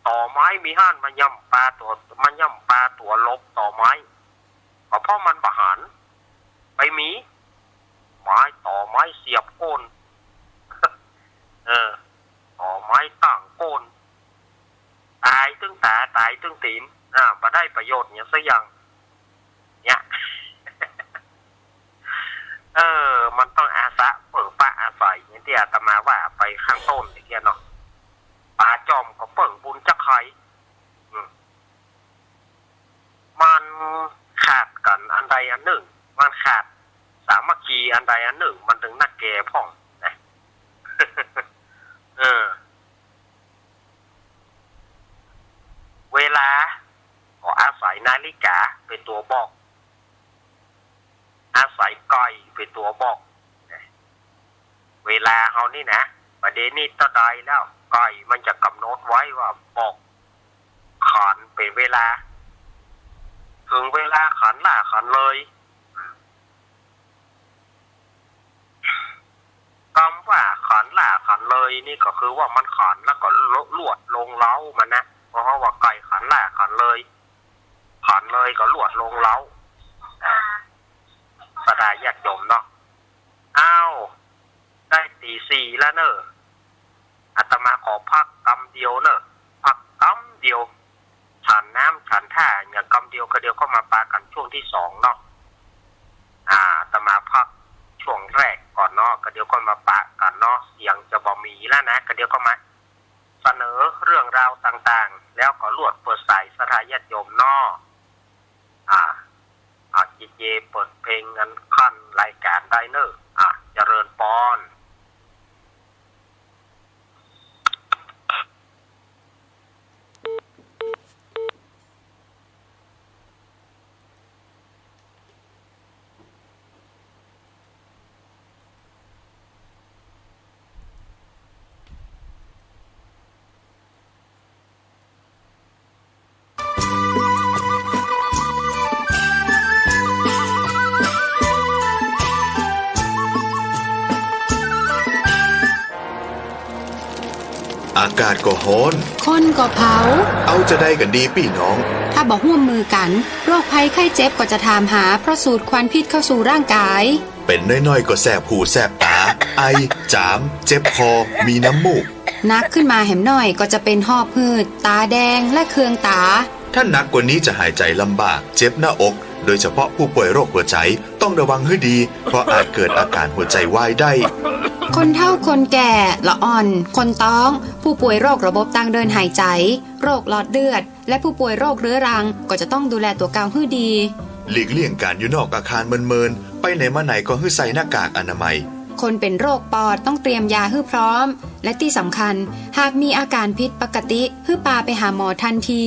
ต่อไม้มีห้านมันย่ำปลาตัวลบต่อไม้เพราะมันบาหารไปมีไม้ต่อไม้เสียบโคนต่อไม้ต่างโคนตายตึงตาตายตึงตีนมาได้ประโยชน์เนี่ยสักอย่างเนี่ย มันต้องอาสะเปิ่งป้าอาศัยอย่างที่อาตมาว่าไปข้างต้นอย่างเงี้ยเนาะปลาจอมก็เปิ่งบุญจักใครมันขาดกันอันใดอันหนึ่งมันขาดสามัคคีอันใดอันหนึ่งมันถึงนักแก่พ่องนะ เวลาก็อาศัยนาฬิกาเป็นตัวบอกอาศัยก้อยเป็นตัวบอกเวลาเขานี่นะประเด็นนี้ต่อใดแล้วก้อยมันจะกำหนดไว้ว่าบอกขันเป็นเวลาถึงเวลาขันล่าขันเลยคำว่าขันล่าขันเลยนี่ก็คือว่ามันขันแล้วก็ลวดลงเล้ามันนะเพราะว่าไก่ขันล่าขันเลยก็ลวดลงเล้าสดาญาติโยมเนาะได้ตีสี่แล้วเนอะอาตมาขอพักกำเดียวเนอะพักกำเดียวฉันน้ำฉันท่าอย่างกำเดียวก็เดียวก็มาปากันช่วงที่สองเนาะอาตมาพักช่วงแรกก่อนเนาะก็เดี๋ยวก็มาปะกันเนาะเสียงจะบ่มีแล้วนะก็เดี๋ยวก็มาเสนอเรื่องราวต่างๆแล้วก็ลวดเปิดสายสถาญาติโยมเนาะเจเปิดเพลงกันขั้นรายการได้เนอะเจริญปอนอากาศก็ร้อนคนก็เผาเอาจะได้กันดีพี่น้องถ้าบ่ร่วมมือกันโรคภัยไข้เจ็บก็จะถามหาเพราะสูดควันพิษเข้าสู่ร่างกายเป็นน้อยๆก็แสบหูแสบตาไอจามเจ็บคอมีน้ำมูกนักขึ้นมาแหมหน่อยก็จะเป็นหอบหืดตาแดงและเคืองตาถ้าหนักกว่านี้จะหายใจลำบากเจ็บหน้าอกโดยเฉพาะผู้ป่วยโรคหัวใจต้องระวังให้ดีเพราะอาจเกิดอาการหัวใจวายได้คนเฒ่าคนแก่ละอ่อนคนท้องผู้ป่วยโรคระบบทางเดินหายใจโรคหลอดเลือดและผู้ป่วยโรคเรื้อรังก็จะต้องดูแลตัวเก่าให้ดีหลีกเลี่ยงการอยู่นอกอาคารเมินๆไปไหนมาไหนก็ให้ใส่หน้ากากอนามัยคนเป็นโรคปอดต้องเตรียมยาให้พร้อมและที่สำคัญหากมีอาการผิดปกติให้พาไปหาหมอทันที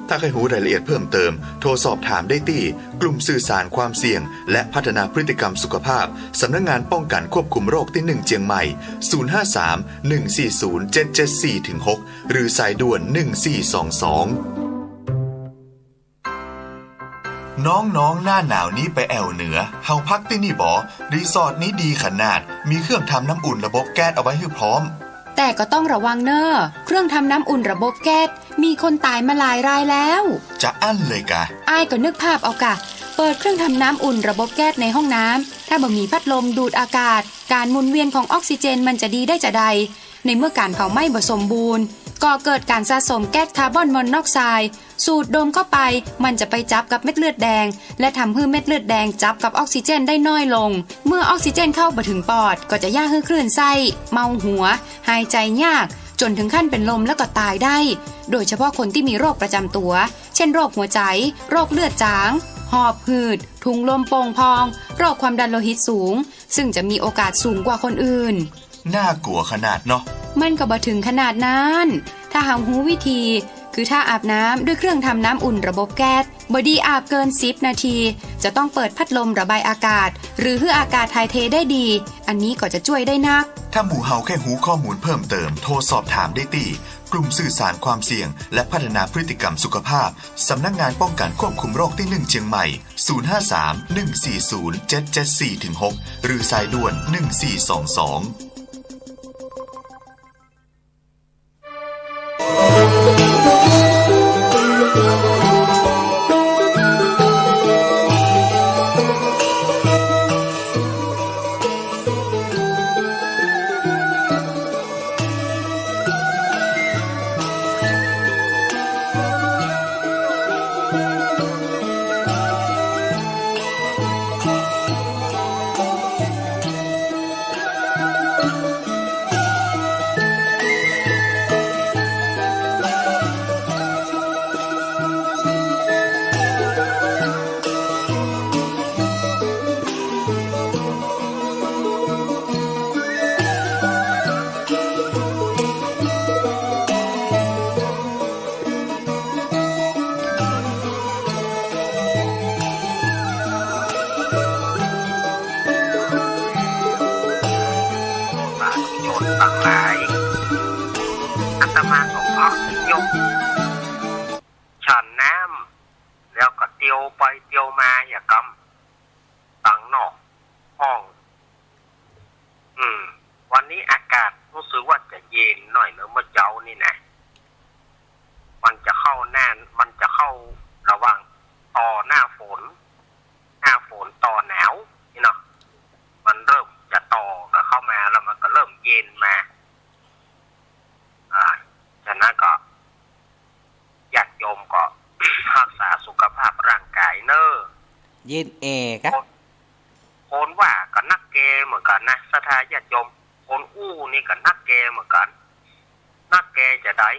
ถ้าใครรู้รายละเอียดเพิ่มเติมโทรสอบถามได้ที่กลุ่มสื่อสารความเสี่ยงและพัฒนาพฤติกรรมสุขภาพสำนักงานป้องกันควบคุมโรคที่1เชียงใหม่053-140-774-6หรือสายด่วน1422น้องๆหน้าหนาวนี้ไปแอวเหนือเฮาพักที่นี่บ่รีสอร์ทนี้ดีขนาดมีเครื่องทำน้ำอุ่นระบบแก๊สเอาไว้ให้พร้อมแต่ก็ต้องระวังเนอะเครื่องทำน้ำอุ่นระบบแก๊สมีคนตายมาหลายรายแล้วจะอั้นเลยกะอ้ายก็นึกภาพเอากะเปิดเครื่องทำน้ำอุ่นระบบแก๊สในห้องน้ำถ้าบ่มีพัดลมดูดอากาศการหมุนเวียนของออกซิเจนมันจะดีได้จะใดในเมื่อการเผาไหม้บ่สมบูรณ์ก็เกิดการสะสมแก๊สคาร์บอนมอนอกไซด์สูดดมเข้าไปมันจะไปจับกับเม็ดเลือดแดงและทำให้เม็ดเลือดแดงจับกับออกซิเจนได้น้อยลงเมื่อออกซิเจนเข้าบ่ถึงปอดก็จะย่าให้คลื่นไส้เมาหัวหายใจยากจนถึงขั้นเป็นลมแล้วก็ตายได้โดยเฉพาะคนที่มีโรคประจำตัวเช่นโรคหัวใจโรคเลือดจางหอบหืดถุงลมโป่งพองโรคความดันโลหิตสูงซึ่งจะมีโอกาสสูงกว่าคนอื่นน่ากลัวขนาดเนาะมันก็บ่ถึงขนาดนั้นถ้าหารู้วิธี คือถ้าอาบน้ำด้วยเครื่องทำน้ำอุ่นระบบแก๊สบอดีอาบเกิน10 นาที จะต้องเปิดพัดลมระบายอากาศหรือให้อากาศถ่ายเทได้ดี อันนี้ก็จะช่วยได้นักถ้าหมู่เฮาแค่หูข้อมูลเพิ่มเติมโทรสอบถามได้ที่กลุ่มสื่อสารความเสี่ยงและพัฒนาพฤติกรรมสุขภาพสำนักงานป้องกันควบคุมโรคที่1เชียงใหม่053-140-774-6หรือสายด่วน1422ฉันน้ำแล้วก็เตียวไปเตียวมาอย่ากำตังนอกห้องวันนี้อากาศรู้สึกว่าจะเย็นหน่อยเนอะเมื่อเช้านี่นะมันจะเข้าระหว่างต่อหน้าฝนต่อหนาวนี่เนาะมันเริ่มจะต่อก็เข้ามาแล้วมันก็เริ่มเย็นมาฉะนั้นก็ญาติโยมก็ รักษาสุขภาพร่างกายเนอะเย็นแอครับคนว่าก็นักเกเหมือนกันนะสถาญาติโยมคนอู้นี่ก็นักเกเหมือนกันนักเกจะได้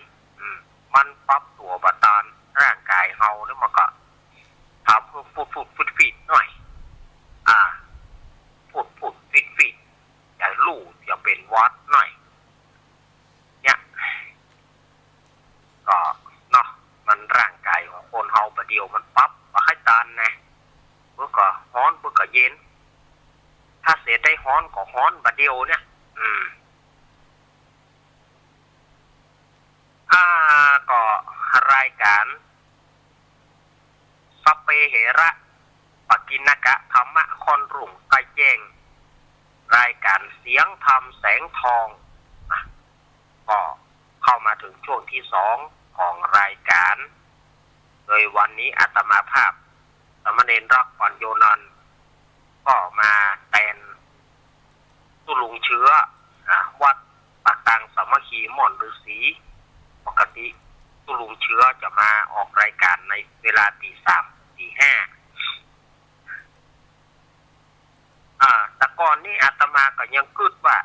มันปรับตัวบาตานร่างกายเฮาแล้วมันก็ทำให้ฟุดหน่อยฟุดฟิดอย่าลู่อย่าเป็นวัดหน่อยเนี่ยก็เนาะมันร่างกายของคนเฮาประเดี๋ยวมันปรับมาให้ตานนะเมื่อก็ฮ้อนเมื่อก็เย็นถ้าเสียได้ฮ้อนก็ฮ้อนประเดี๋ยวเนี่ยก็รายการสเปเหระปกิณกะธรรมะคอนรุ่งใกล้แจ้งรายการเสียงธรรมแสงทองก็เข้ามาถึงช่วงที่2ของรายการโดยวันนี้อาตมาภาพสามเณรรักปัญโยนันท์ก็มาแทนตุลุงเชื้อวัดปากตังสามัคคีม่อนฤาษีปกติตุลุงเชื้อจะมาออกรายการในเวลา 3:00 5:00 แต่ก่อนนี้อาตมาก็ยังคิดว่า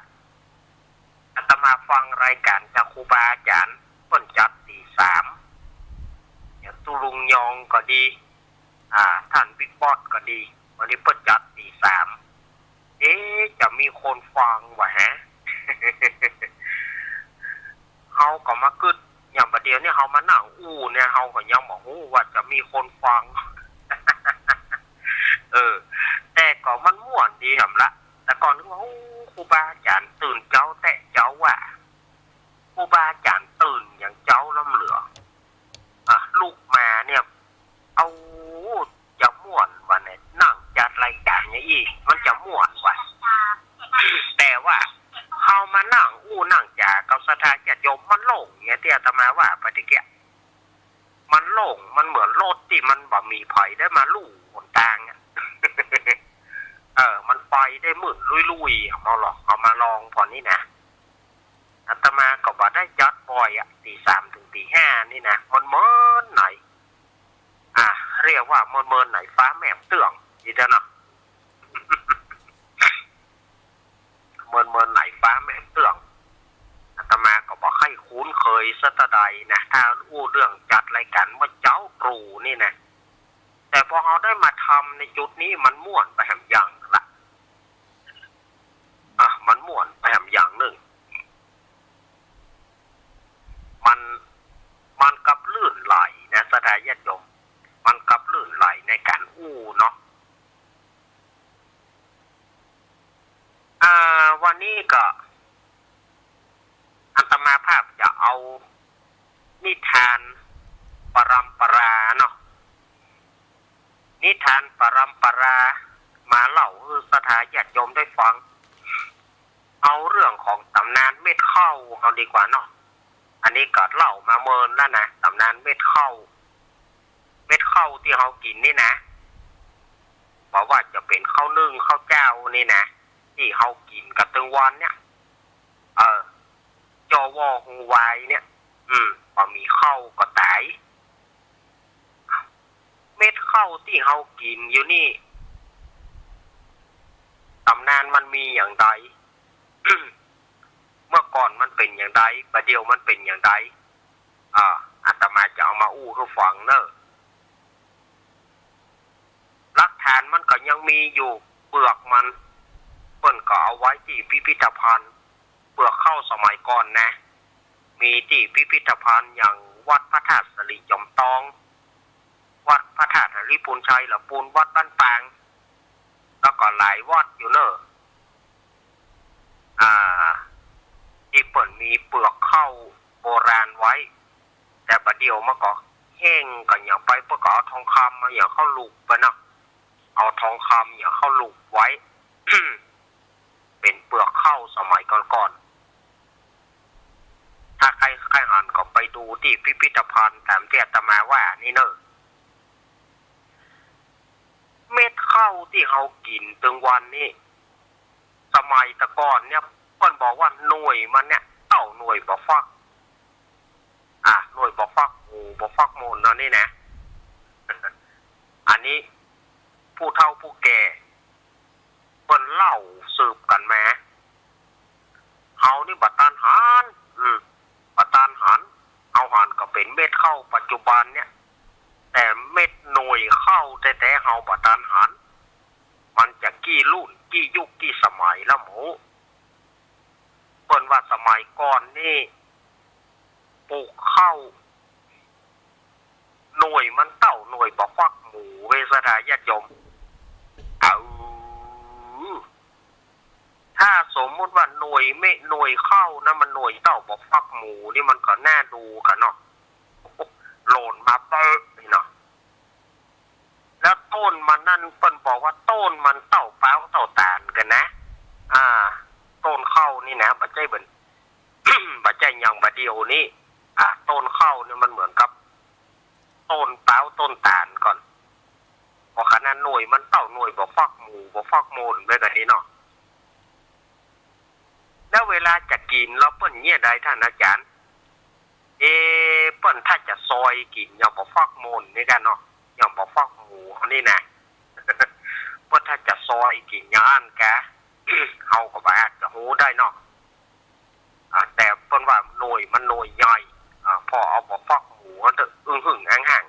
อาตมาฟังรายการจากครูบาอาจารย์เพิ่นจัด 3:00อย่างตุลุงยองก็ดีท่านบิ๊กบอสก็ดีวันนี้เพิ่นจัด 3:00จะมีคนฟังวะฮะ เฮาก็มาคิดอย่างประเดี๋ยวนี้เฮามานั่งอู้เนี่ยเฮาก็ยังบ่ฮู้ว่าจะมีคนฟัง แต่ก็มันม่วนดีหำละแต่ก่อนนึกว่าครูบาอาจารย์ตื่นเจ้าแต่เจ้าว่าครูบาอาจารย์ตื่นอย่างเจ้าล้ำเหลือลูกมาเนี่ยเอาจะม่วนว่าเนี่ยนั่งจัดรายการอย่างอีกมันจะม่วนว่ะแต่ว่าเฮามานั่งอู้นั่งจ่ากับสถาญาติโยมมันโล่งเนี่ยที่อาตมาว่าปฏิเกียมันโล่งมันเหมือนรถที่มันบ่มีไผได้มาลู่หนทางมันไปได้มืดลุยๆเอามาลองพอนี้นะอาตมาก็บ่ได้จัดบ่อย 3:00 ถึง 5:00 นี่นะมันเมินไหนเรียกว่าเมินไหนฟ้าแม่มเตื้องอีเด้อเนาะ เมินไหนฟ้าแม่มเตื้องอาตมาก็บ่ค่อยคุ้นเคยสักเท่าใดนะถ้าอู้เรื่องจัดรายการเมื่อเจ้าตรู่นี่นะแต่พอเราได้มาทำในจุดนี้มันม่วนไปแหมอย่างละมันม่วนไปแหมอย่างหนึ่งมันกับลื่น นี้ก็อัตมาภาพจะเอานิทานปรัมปราเนาะนิทานปรัมปรามาเล่าให้สถาญาติโยมได้ฟังเอาเรื่องของตำนานเม็ดข้าวเอาดีกว่าเนาะอันนี้ก็เล่ามาเมินแล้วนะตำนานเม็ดข้าวที่เขากินนี่นะบอกว่าจะเป็นข้าวนึ่งข้าวเจ้านี่นะที่เขากินกับตึงวันเนี่ยจอวอฮูวายเนี่ยพอมีข้าวก็ตายเม็ดข้าวที่เขากินอยู่นี่ตำนานมันมีอย่างใด เมื่อก่อนมันเป็นอย่างใดประเดี๋ยวมันเป็นอย่างใดอาตมาจะเอามาอู้ให้ฟังเนอะหลักฐานมันก็ยังมีอยู่เปลือกมันเปิ้นก็เอาไว้ที่พิพิธภัณฑ์เปลือกข้าวสมัยก่อนนะมีที่พิพิธภัณฑ์อย่างวัดพระธาตุสลีจอมตองวัดพระธาตุหริปุนชัยหรือปูนวัดบ้านปางแล้วก็หลายวัดอยู่เนอะที่เปิ่นมีเปลือกข้าวโบราณไว้แต่ประเดี๋ยวมันก็แห้งกันอย่างไปเพื่อเอาทองคำมาอย่างเข้าลูกไปนะเอาทองคำอย่างเข้าลูกไว้ เป็นเปลือกข้าวสมัยก่อนถ้าใครหันก็ไปดูที่พิพิธภัณฑ์ตามที่อาตมาว่านี่เนอะเม็ดข้าวที่เขากินตึงวันนี่สมัยตะก่อนเนี่ยเพิ่นบอกว่าหน่วยมันเนี่ยหน่วยบ่ฟักหน่วยบ่ฟักหมูบ่ฟักมูลเนาะนี่นะ อันนี้ผู้เฒ่าผู้แก่เพิ่นเล่าสืบกันมาเฮานี่บ่ตานหารบ่ตานหารเอาหารก็เป็นเม็ดข้าวปัจจุบันเนี่ยแต่เม็ดหน่วยข้าวแต่เฮาบ่ตานหารมันจะกี่รุ่นกี่ยุคกี่สมัยแล้วหมูเปิ้นว่าสมัยก่อนนี่ปลูกข้าวหน่วยมันหน่วยบ่ฟักหมูเวสถาญาติโยมถ้าสมมุติว่าหน่วยข้าวนะมันหน่วยบ่ฟักหมูนี่มันก็น่าดูกันเนาะโหล่นมาเป๊ะนี่เนาะแล้วต้นมันนั่นเปิ้นบอกว่าต้นมันเป้าตานกันนะต้นข้าวนี่นะบ่ใช่เบิ่น บ่ใช่อย่างบ่เดียวนี่ต้นข้าวเนี่ยมันเหมือนกับต้นเป้าต้นตาลก่อนเพราะขนาดหน่วยมันหน่วยบ่ฟักหมูบ่ฟักโมนแบบนี้เนาะแล้วเวลาจะกินแล้วเปิ้นเนี่ยได้ท่านอาจารย์เปิ้นถ้าจะซอยกินอย่างบ่ฟักโมนนี่กันเนาะอย่างบ่ฟักหมูนี่นะ เปิ้นถ้าจะซอยกินอย่างนั้นกะ เฮาก็บ่อาจจะฮู้ได้เนาะแต่เปิ้นว่าหน่วยมันหน่วยใหญ่พอเอาบ่ฟักหมูมันหึ่งห่าง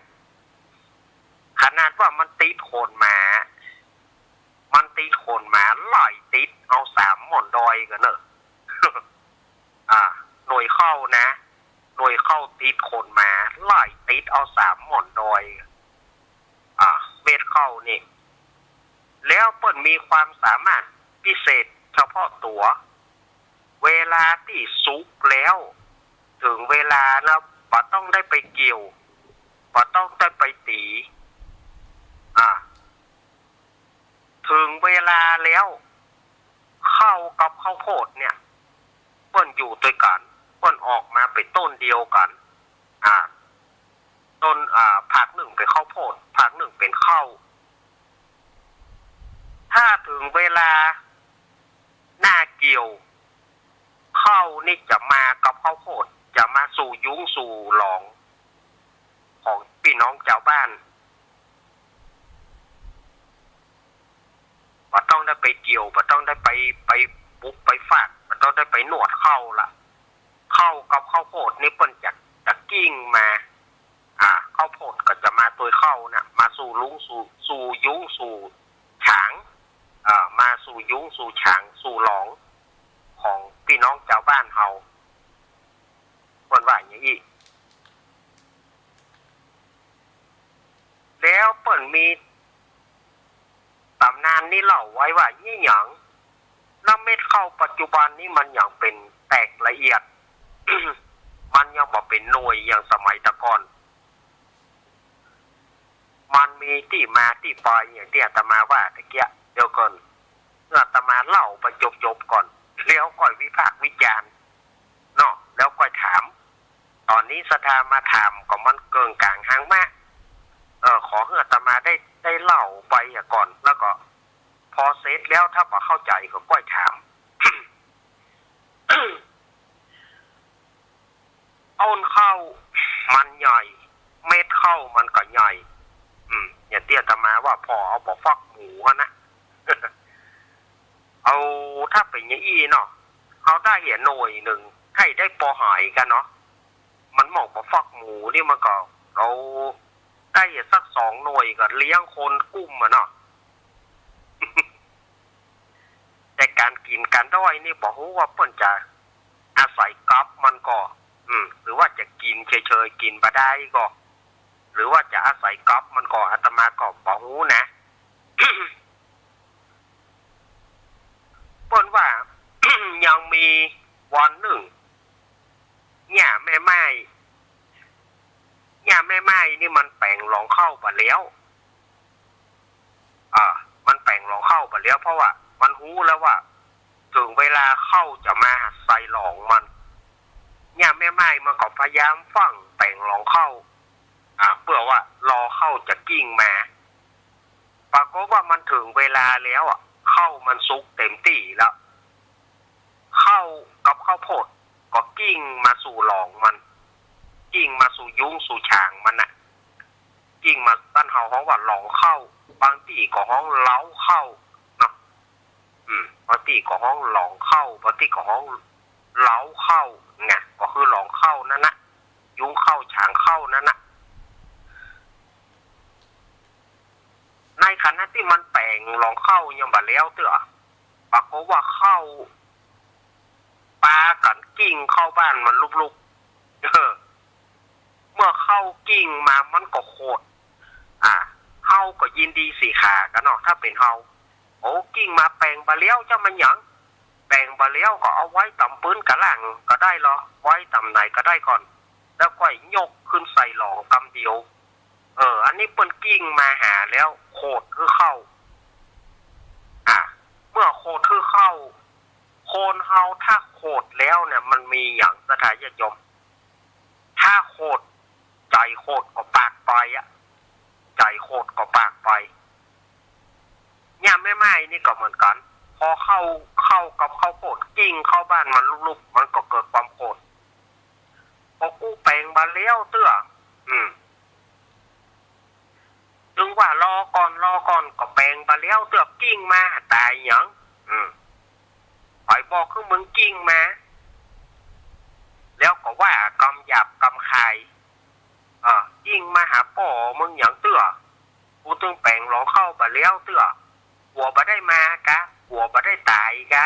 ๆขนาดว่ามันติดโคนหมาหลายติดเอา3หม่อนดอยกันเนอะ หน่วยเข้านะหน่วยเข้าติดโคนหมาหลายติดเอา3หม่อนดอยเม็ดเข้านี่แล้วเปิ้นมีความสามารถพิเศษเฉพาะตัวเวลาที่สุกแล้วถึงเวลานะบ่ต้องได้ไปเกี่ยวบ่ต้องได้ไปตีถึงเวลาแล้วข้าวกับข้าวโพดเนี่ยเปิ้นอยู่ด้วยกันเปิ้นออกมาเป็นต้นเดียวกันต้นภาคหนึ่งเป็นข้าวโพดภาคหนึ่งเป็นข้าวถ้าถึงเวลาหน้าเกี่ยวข้าวนี่จะมากับข้าวโพดจะมาสู่ยุ้งสู่หลองของพี่น้องชาวบ้านบ่ต้องได้ไปเกี่ยวบ่ต้องได้ไปบุกไปฟาดบ่ต้องได้ไปนวดเข้าล่ะเข้ากับข้าวโพดนี่เปิ้นจะกิ้งมาข้าวโพดก็จะมาตัวเข้าน่ะมาสู่ลุงสู่ยุ้งสู่ฉางมาสู่ยุ้งสู่ฉางสู่หลองของพี่น้องชาวบ้านเฮาเปิ้นว่าอย่างนี้แล้วเปิ้นมีตำนานนี่เล่าไว้ว่ายี่หยัง น้ำเม็ดข้าวปัจจุบันนี้มันยังเป็นแตกละเอียด มันยังบ่เป็นหน่วยอย่างสมัยตะก่อนมันมีที่มาที่ไปอย่างที่อาตมาว่าตะเกียเดี๋ยวก่อนอาตมาเล่าไปจบก่อนแล้วค่อยวิพากษ์วิจารณ์เนาะแล้วค่อยถามตอนนี้สถามาถามก็มันเกินกลางหางมากขอให้อาตมาได้เล่าไปก่อนแล้วก็พอเสร็จแล้วถ้าบ่เข้าใจก็ค่อยถาม ต้นข้าวมันใหญ่เม็ดข้าวมันก็ใหญ่อย่าเตี้ยตามาว่าพอเอาบ่ฟักหมูนะ เอาถ้าเป็นอย่างอี้เนาะเอาได้เห็นหน่วยหนึ่งให้ได้ปอหายกันเนาะมันหมอกบ่ฟักหมูนี่มันก็เราได้สัก2 หน่วยก็เลี้ยงคนกุ้มเนาะ แต่การกินการด้อยนี่บอกว่าเปิ้นจะอาศัยกับมันก็หรือว่าจะกินเฉยๆกินบ่ได้ก็หรือว่าจะอาศัยกับมันก็อาตมาก็บ่ฮู้นะ เปิ้นว่า ยังมีวันหนึ่งเนี่ยแม่ไม้นี่มันแปลงรองเข้าบ่แล้วมันแปลงรองเข้าบ่แล้วเพราะว่ามันฮู้แล้วว่าถึงเวลาเข้าจะมาใส่หลองมันเนี่ยแม่ไม้มันก็พยายามฟังแปลงรองเข้าเพื่อว่ารอเข้าจะกิ้งมาปรากฏว่ามันถึงเวลาแล้วเข้ามันสุกเต็มที่แล้วเข้ากับข้าวโพดก็กิ้งมาสู่หลองมันกิ้งมาสู่ยุ้งสู่ฉางมันกิ้งมาบ้านเฮาฮ้องว่าหลองเข้าบางที่ก็ฮ้องเล้าเข้าเนาะบางที่ก็ฮ้องหลองเข้าบางที่ก็ฮ้องเล้าเข้าไงก็คือหลองเข้านั่นนะยุ้งเข้าฉางเข้านั่นนะในขณะที่มันแปลงหลองเข้ายังบ่แล้วเตื้อปรากฏว่าเข้าปลากันกิ้งเข้าบ้านมันลุกๆเมื่อเข้ากิ้งมามันก็โคตรเฮาก็ยินดีสีขากันเนาะถ้าเป็นเฮาโอ้กิ้งมาแปลงบ่แล้วเจ้ามันหยังแปลงบ่แล้วก็เอาไว้ตำปืนกะล่างก็ได้เหรอไว้ตำไหนก็ได้ก่อนแล้วก็ยกขึ้นใส่หลองกำเดียวอันนี้เปิ้นกิ้งมาหาแล้วโคตรคือเข้าเมื่อโคตรคือเข้าโคนเฮาถ้าโคตรแล้วเนี่ยมันมีอย่างสถานญาติโยมถ้าโคตรใจโคตรก็ปากไปใจโคตรก็ปากไปเนี่ยแม่ไม้นี่ก็เหมือนกันพอเข้ากับข้าวโพดกิ้งเข้าบ้านมันลุกๆมันก็เกิดความโกรธพอกู้แปลงมาแล้วเตื้อจึงว่ารอก่อนก็แปลงมาแล้วเตื้อกิ้งมาตายหยังปล่อยบอกคือมึงกิ้งมาแล้วก็ว่ากำหยาบกำคายกิ้งมาหาป่อมึงหยังเตื้อกูตึงแปลงรอเข้ามาแล้วเตื้อหัวบ่ได้มากะหัวบ่ได้ตายกะ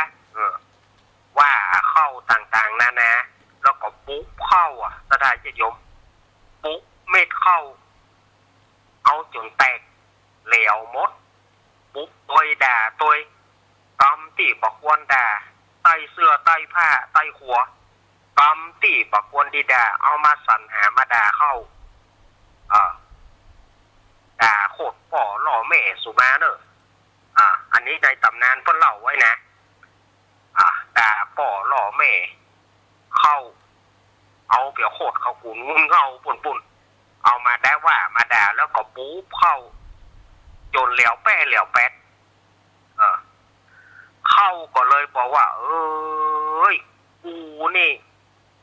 ว่าเข้าต่างๆนานาแล้วก็ปุ๊บเข้าสถานญาติโยมปุ๊บเม็ดเข้าเอาจนแตกเหลวหมดปุ๊บตัวด่าตัวกำที่บักวนด่าใต้เสื้อใต้ผ้าใต้หัวกำที่บักวนดีด่าเอามาสรรหามาด่าเข้าด่าโคตรป่อหล่อแม่สุมาเนอะอันนี้ในตำนานเพิ่นเล่าไว้นะด่าป่อหล่อแม่เข้าเอาเปียโคตรเขากุนงุ่นเงาปุ่นเอามาได้ว่ามาด่าแล้วก็ปู๊บเข้าจนเหลวแป๊ดเข้าก็เลยบอกว่ากูนี่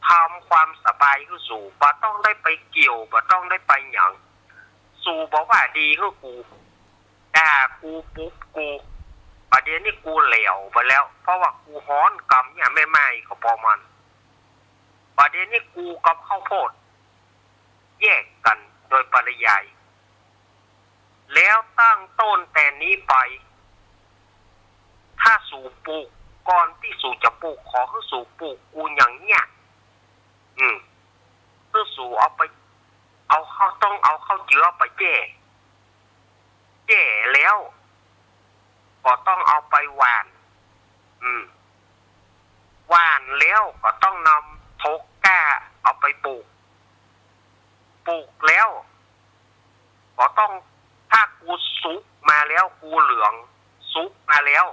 ทำความสบายคือสู่บ่ต้องได้ไปเกี่ยวบ่ต้องได้ไปหยังสู่บอกว่าดีคือกูด่ากูปุ๊บกูประเดี๋ยวนี้กูเหลวไปแล้วเพราะว่ากูฮ้อนกำเนี่ยไม่ก็พอมันประเดี๋ยวนี้กูกับข้าวโพดแยกกันโดยปริยายแล้วตั้งต้นแต่นี้ไปถ้าสู่ปลูกก่อนที่สู่จะปลูกขอคือสู่ปลูกกูอย่างเนี้ยคือสู่เอาไปเอาเข้าต้องเอาเข้าเจือไปแจ่แล้วก็ต้องเอาไปหว่าน หว่านแล้วก็ต้องนำทกก้าเอาไปปลูกแล้วก็ต้องถ้ากูสุกมาแล้วกูเหลืองสุกมาแล้ว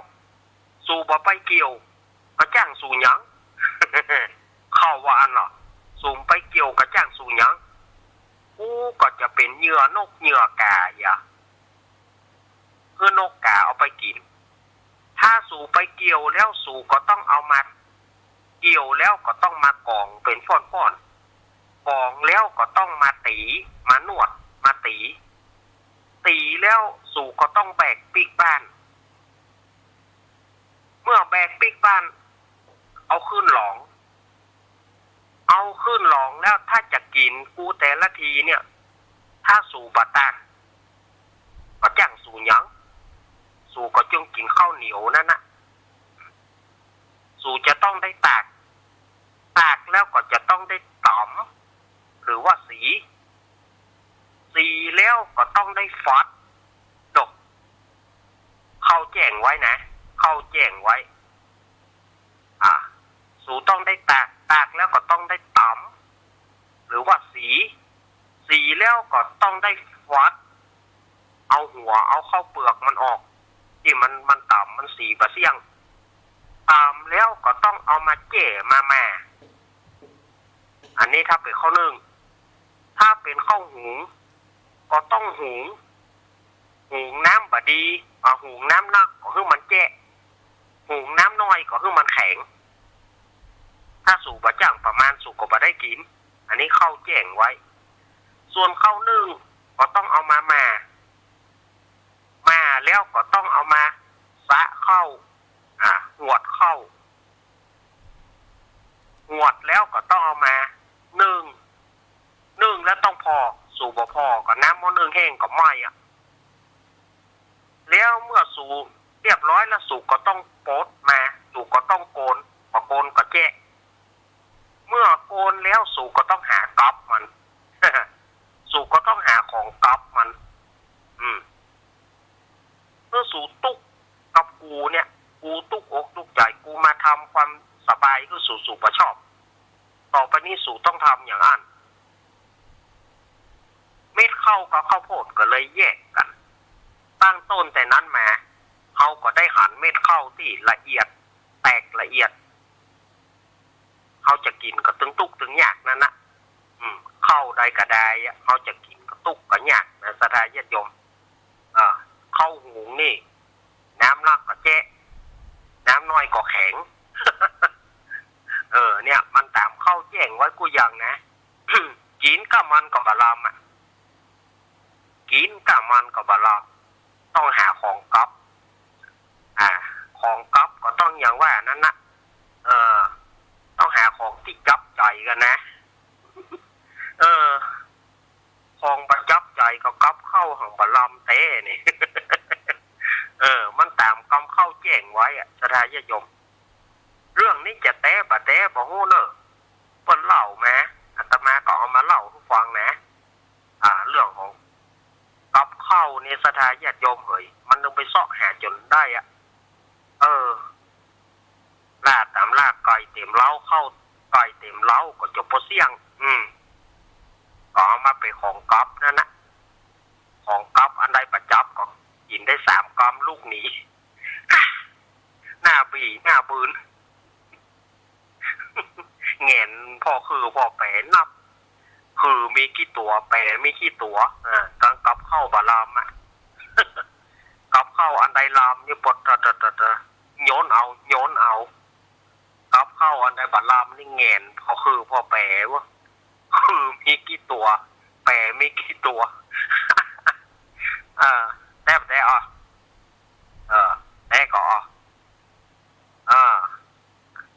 สู่บ่ไปเกี่ยวก็จ้างสู่หยัง เข้าว่าอันเหรอสู่ไปเกี่ยวก็จ้างสู่หยังกูก็จะเป็นเหยื่อนกเหยื่อกาอย่าคือนกกาเอาไปกินถ้าสู่ไปเกี่ยวแล้วสู่ก็ต้องเอามาเกี่ยวแล้วก็ต้องมากองเป็นฟ่อนๆกองแล้วก็ต้องมาตีมานวดมาตีแล้วสู่ก็ต้องแบกปีกบ้านเมื่อแบกปีกบ้านเอาขึ้นหลองแล้วถ้าจะกินกูแต่ละทีเนี่ยถ้าสู่บะตากก็จ้างสู่หยังสู่ก็จงกินข้าวเหนียวนั่นนะสู่จะต้องได้ตากแล้วก็จะต้องได้ต๋อมหรือว่าสีแล้วก็ต้องได้ฟอดดกเข้าแจ้งไว้นะเข้าแจ้งไว้สู่ต้องได้ตากแล้วก็ต้องได้ต๋อมหรือว่าสีแล้วก็ต้องได้ฟอดเอาหัวเอาเข้าเปลือกมันออกที่มันต่ำมันสีบะเสี่ยงแล้วก็ต้องเอามาเจ่มาอันนี้ถ้าเป็นข้าวนึ่งถ้าเป็นข้าวหุงก็ต้องหุงน้ำบะดีหุงน้ำนักก็คือมันแจ่หุงน้ำน้อยก็คือมันแข็งถ้าสู่บะจ่างประมาณสู่ก็บะได้กินอันนี้เข้าแจ้งไว้ส่วนข้าวนึ่งก็ต้องเอามาแล้วก็ต้องเอามาสะเข้าหวดเข้าหวดแล้วก็ต้องเอามานึ่งแล้วต้องพอสู่บ่พอก็น้ำหม้อนึ่งแห้งก็ไหม้แล้วเมื่อสู่เรียบร้อยแล้วสู่ก็ต้องโปดมาสู่ก็ต้องโกนก็แจ๊ะเมื่อโกนแล้วสู่ก็ต้องหาก๊อบมัน สู่ก็ต้องหาของก๊อบมันเมื่อสู่ตุกกับกูเนี่ยกูตุกอกตุกใจกูมาทำความสบายคือสู่ประชอบต่อไปนี้สู่ต้องทำอย่างอันเม็ดข้าวกับข้าวโพดก็เลยแยกกันตั้งต้นแต่นั้นมาเขาก็ได้หั่นเม็ดข้าวที่ละเอียดแตกละเอียดเขาจะกินก็ตึงตุกตึงยากนั่นนะข้าวใดก็ได้เขาจะกินก็ตุกก็ยากนะสถาญาติโยมข้าวหุงนี่น้ำนักก็แจ๊ะน้ำน้อยก็แข็ง เนี่ยมันตามเข้าแจ้งไว้กูยังนะ กินกับมันกับบะลามกินกับมันกับบะลามต้องหาของก๊อปของก๊อปก็ต้องอย่างว่านั้นนะต้องหาของที่จับใจกันนะ ของประจับใจก็ก๊อปเข้าของบะลามเต้นี่ มันตามคำเข้าแจ้งไว้สถาญาติโยมเรื่องนี้จะแต้บ่ฮู้เนอะเปิ้นเล่าแม้อาตมาก็เอามาเล่าให้ฟังนะเรื่องของกับเข้าในสถาญาติโยมเฮ้ยมันต้องไปเสาะหาจนได้ล่าตามล่าไก่เต็มเล้าเข้าไก่เต็มเล้าก็จบบ่เสี่ยงก็เอามาเป็นของก๊อปนั่นนะของก๊อปอันใดประจับก็กินได้3กรัมลูกหนีหน้าบีหน้าบืน เงินพ่อแปรนับคือมีกี่ตัวแปรมีกี่ตัวกางกับเข้าบาลาม กับเข้าอันใดลามนี่ปดโยนเอากับเข้าอันใดบาลามนี่เงินพ่อแปรวะคือมีกี่ตัวแปรมีกี่ตัว แต่ก็แต่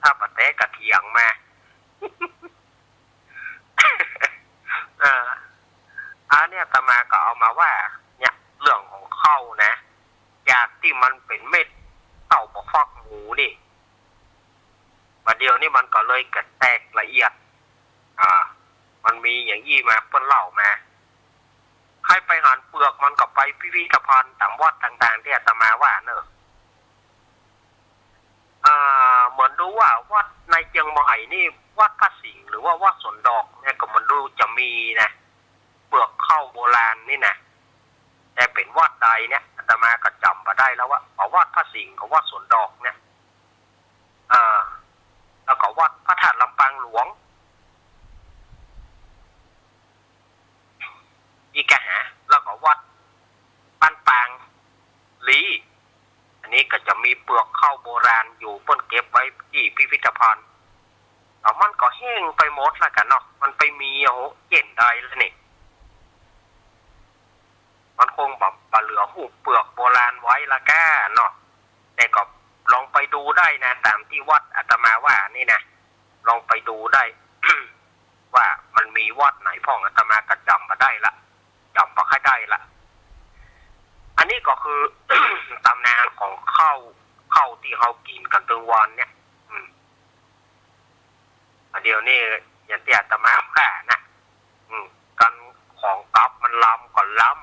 ถ้าปะแต่กะเถียงมา อันนี้อาตมาก็เอามาว่าเนี่ยเรื่องของข้าวนะจากที่มันเป็นเม็ดเต้าปอกฟักหมูนี่ประเดี๋ยวนี้มันก็เลยกระแตกละเอียดมันมีอย่างยี่มาเปิ้นเล่ามาใครไปหั่นเปลือกมันก็ไปพิพิธภัณฑ์ตามวัดต่างๆที่อาตมาว่าเนอะ รือว่าวัดสวนดอกเนี่ยก็มันดูจะมีนะเปลือกข้าวโบราณนี่นะแต่เป็นวัดใดเนี่ยอาตมาก็จำมาได้แล้วว่าวัดพระสิงห์กับวัดสวนดอกเนี่ยแล้วก็วัดพระธาตุลำปางหลวงอีกฮะแล้วก็วัดบ้านปางลีอันนี้ก็จะมีเปลือกข้าวโบราณอยู่เพิ่นเก็บไว้ที่พิพิธภัณฑ์มันก็แห้งไปหมดแล้วกันเนาะมันไปมีเย็นได้แล้วนี่มันคงแบบเหลือหูเปลือกโบราณไว้ละก้าเนาะแต่ก็ลองไปดูได้นะตามที่วัดอาตมาว่านี่นะลองไปดูได้ ว่ามันมีวัดไหนพ่องอาตมาก็จำมาได้ละจำมาค่อยได้ละอันนี้ก็คือ ตำนานของข้าวที่เขากินกันตึงวันเนี่ยเดี๋ยวนี้อย่างที่อาตมาว่านะกันของกับมันล้ำก่อนล้ำ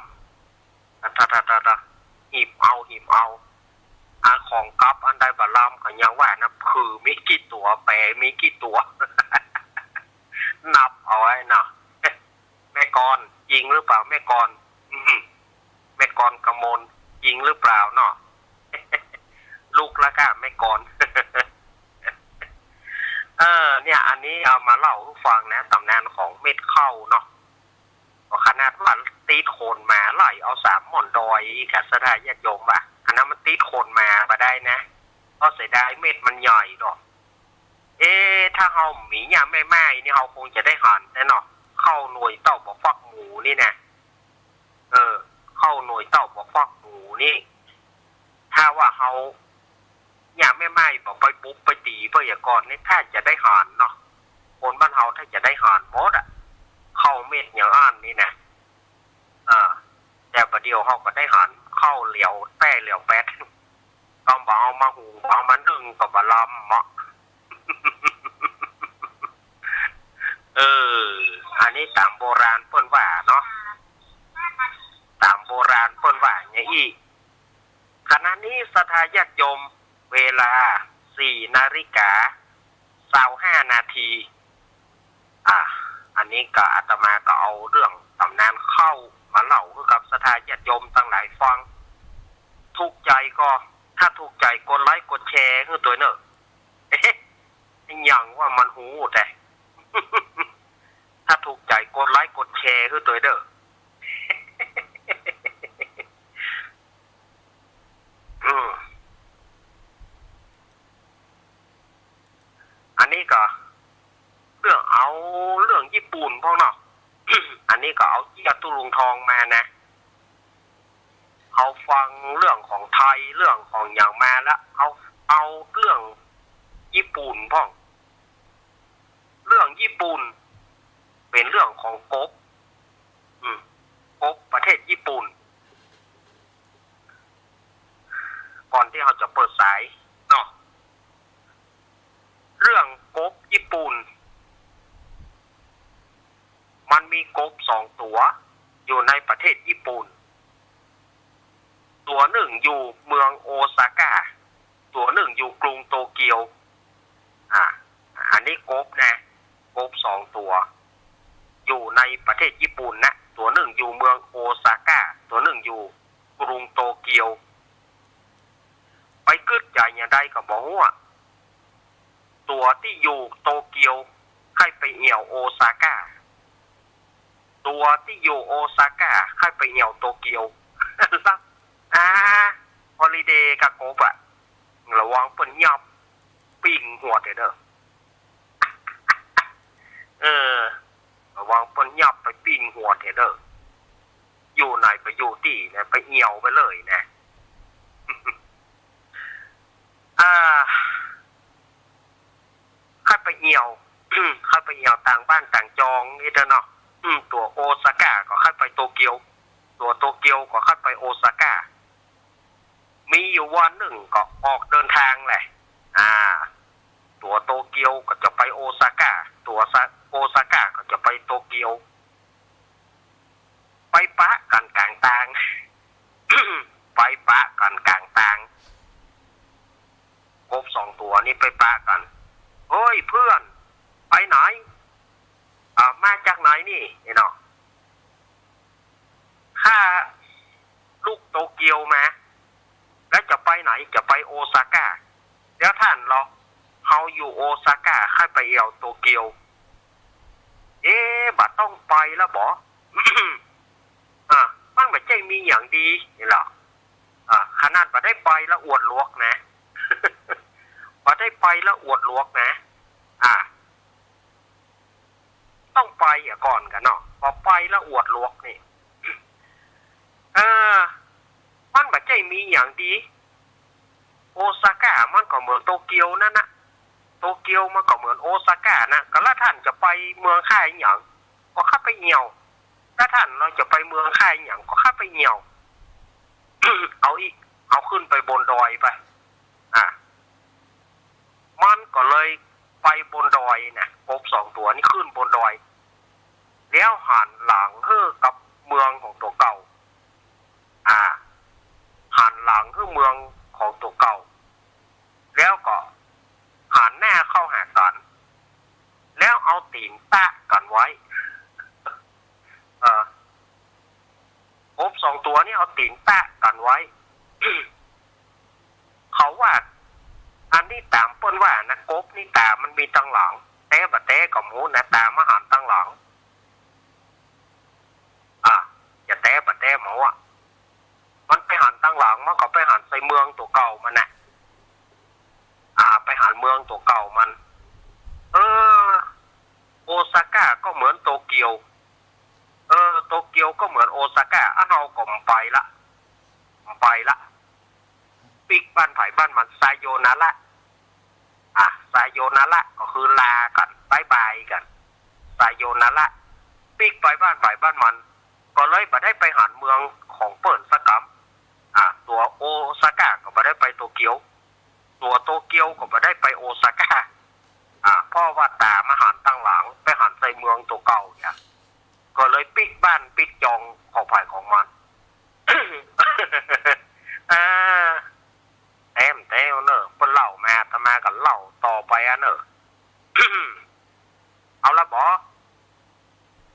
หีบเอาของกับอันใดบ่ล้ำก็ยังว่านะคือมีกี่ตัวแปรมีกี่ตัว นับเอาไว้เนาะแม่กรจริงหรือเปล่าแม่กรแม่กรกมลจริงหรือเปล่าเนาะ ลูกละก้าแม่กร เนี่ยอันนี้เอามาเล่าให้ฟังนะตำนานของเม็ดข้าวเนาะขนาดว่าตีโคนมาไหลเอา3หม่อนดอยกับสถานญาติโยมอ่ะอันนั้นมันตีโคนมาได้นะเพราะเสียดายเม็ดมันใหญ่เนาะถ้าเฮาหมีเนี่ยแม่นี่เฮาคงจะได้หันแน่เนาะเข้าหน่วยเต้าบ่ฟักหมูนี่นะเข้าหน่วยเต้าบ่ฟักหมูนี่ถ้าว่าเฮาอย่าแม่บอกไปปุ๊บไปตีเพื่อก่อนนี่ถ้าจะได้หานเนาะคนบ้านเฮาถ้าจะได้หานหมดอ่ะเข้าเม็ดอย่างอ่านนี่นะแต่ประเดี๋ยวเฮาก็ได้หานเข้าเหลียวแป้เหลียวแป๊ดต้องบ่เอามาหุงเอามานึ่งก็บ่ลำเหมาะ อันนี้ตามโบราณเพิ่นว่าเนาะตามโบราณเพิ่นว่าอย่างนี้ขณะนี้ศรัทธาญาติโยมเวลา 4:25 นาทีอันนี้ก็อาตมาก็เอาเรื่องตำนานเข้ามาเล่าให้กับศรัทธาญาติโยมทั้งหลายฟังถูกใจก็ถ้าถูกใจกดไลค์กดแชร์ให้ตัวเนอะอย่างว่ามันหูแต่ ถ้าถูกใจกดไลค์กดแชร์ให้ตัวเด้อ อันนี้ก็เรื่องญี่ปุ่นพวกเนาะ อันนี้ก็เอาจตุรงทองมานะเขาฟังเรื่องของไทยเรื่องของอย่างมาแล้วเอาเรื่องญี่ปุ่นพ่องเรื่องญี่ปุ่นเป็นเรื่องของกบประเทศญี่ปุ่นก่อนที่เขาจะเปิดสายเนาะเรื่องกบญี่ปุ่นมันมีกบ2ตัวอยู่ในประเทศญี่ปุ่นตัวหนึ่งอยู่เมืองโอซาก้าตัวหนึ่งอยู่กรุงโตเกียวอันนี้กบนะกบ2ตัวอยู่ในประเทศญี่ปุ่นนะตัวหนึ่งอยู่เมืองโอซาก้าตัวหนึ่งอยู่กรุงโตเกียวไปกึดใหญ่อย่างใดก็บอกว่าตัวที่อยู่โตเกียวให้ไปเอี่ยวโอซาก้าตัวที่อยู่โอซาก้าให้ไปเอี่ยวโตเกียวฮอลิเดย์กับกบอะระวังเปิ้นยับปิ่งหัวเด้อระวังเปิ้นยับไปปิ่งหัวเด้ออยู่ไหนไปอยู่ที่นะไปเอี่ยวไปเลยนะข้าไปเอี่ยว ข้าไปเอี่ยวต่างบ้านต่างจองนี่เด้อเนาะตัวโอซาก้าก็ข้าไปโตเกียวตัวโตเกียวก็ข้าไปโอซาก้ามีอยู่วันหนึ่งก็ออกเดินทางแหละตัวโตเกียวก็จะไปโอซาก้าตัวโอซาก้าก็จะไปโตเกียวไปปะกันกลางทาง ไปปะกันกลางทางกบ2ตัวนี้ไปปะกันเฮ้ยเพื่อนไปไหน นี่เนาะถ้าลูกโตเกียวมาแล้วจะไปไหนจะไปโอซาก้าแล้วท่านเราเฮาอยู่โอซาก้าให้ไปเอวโตเกียวบัดต้องไปแล้วบ่ มันไม่ใช่มีอย่างดีนี่หรอขนาดบัดได้ไปแล้วอวดลวกนะ บัดได้ไปแล้วอวดลวกนะต้องไปก่อนกันเนาะพอไปแล้วอวดลวกนี่ มันไม่ใช่มีอย่างดีโอซาก้ามันก็เหมือนโตเกียวนั่นนะโตเกียวมันก็เหมือนโอซาก้านะก็แล้วท่านจะไปเมืองค่ายอย่างก็เข้าไปเหี่ยวถ้าท่านเราจะไปเมืองค่ายอย่างก็เข้าไปเหี่ยว เอาขึ้นไปบนดอยไปมันก็เลยไปบนดอยนะกบ2 ตัวนี่ขึ้นบนดอยแล้วหันหลังกับเมืองของตัวเก่าหันหลังเมืองของตัวเก่าแล้วก็หันหน้าเข้าหากันแล้วเอาตีนแตะกันไว้กบ2 ตัวนี่เอาตีนแตะกันไว้ เขาว่าอันนี้ตามเปิ้นว่านะกบนี่ตามันมีตั้งหลังแต่บะแต่กับหมูนะตามาหันตั้งหลังอย่าแต่บะแต่หมูมันไปหันตั้งหลังมันก็ไปหันใส่เมืองตัวเก่ามันน่ะไปหันเมืองตัวเก่ามันโอซาก้าก็เหมือนโตเกียวโตเกียวก็เหมือนโอซาก้าเฮาก็ไปละปิกบ้านไผ่บ้านมันไซโยนาระไซโยนาระก็คือลากันบายบายกันไซโยนาระปิกไปบ้านไผ่บ้านมันก็เลยบ่ได้ไปหันเมืองของเปิ้นสักกำตัวโอซาก้าก็บ่ได้ไปโตเกียวตัวโตเกียวก็บ่ได้ไปโอซาก้าเพราะว่าตามาหันตั้งหลังไปหันใส่เมืองตัวเก่าเนี่ยก็เลยปิกบ้านปิกจองของไผ่ของมัน แต้วเนอะเพิ่นเล่ามาอาตมาก็เล่าต่อไปเนอะ เอาละบ่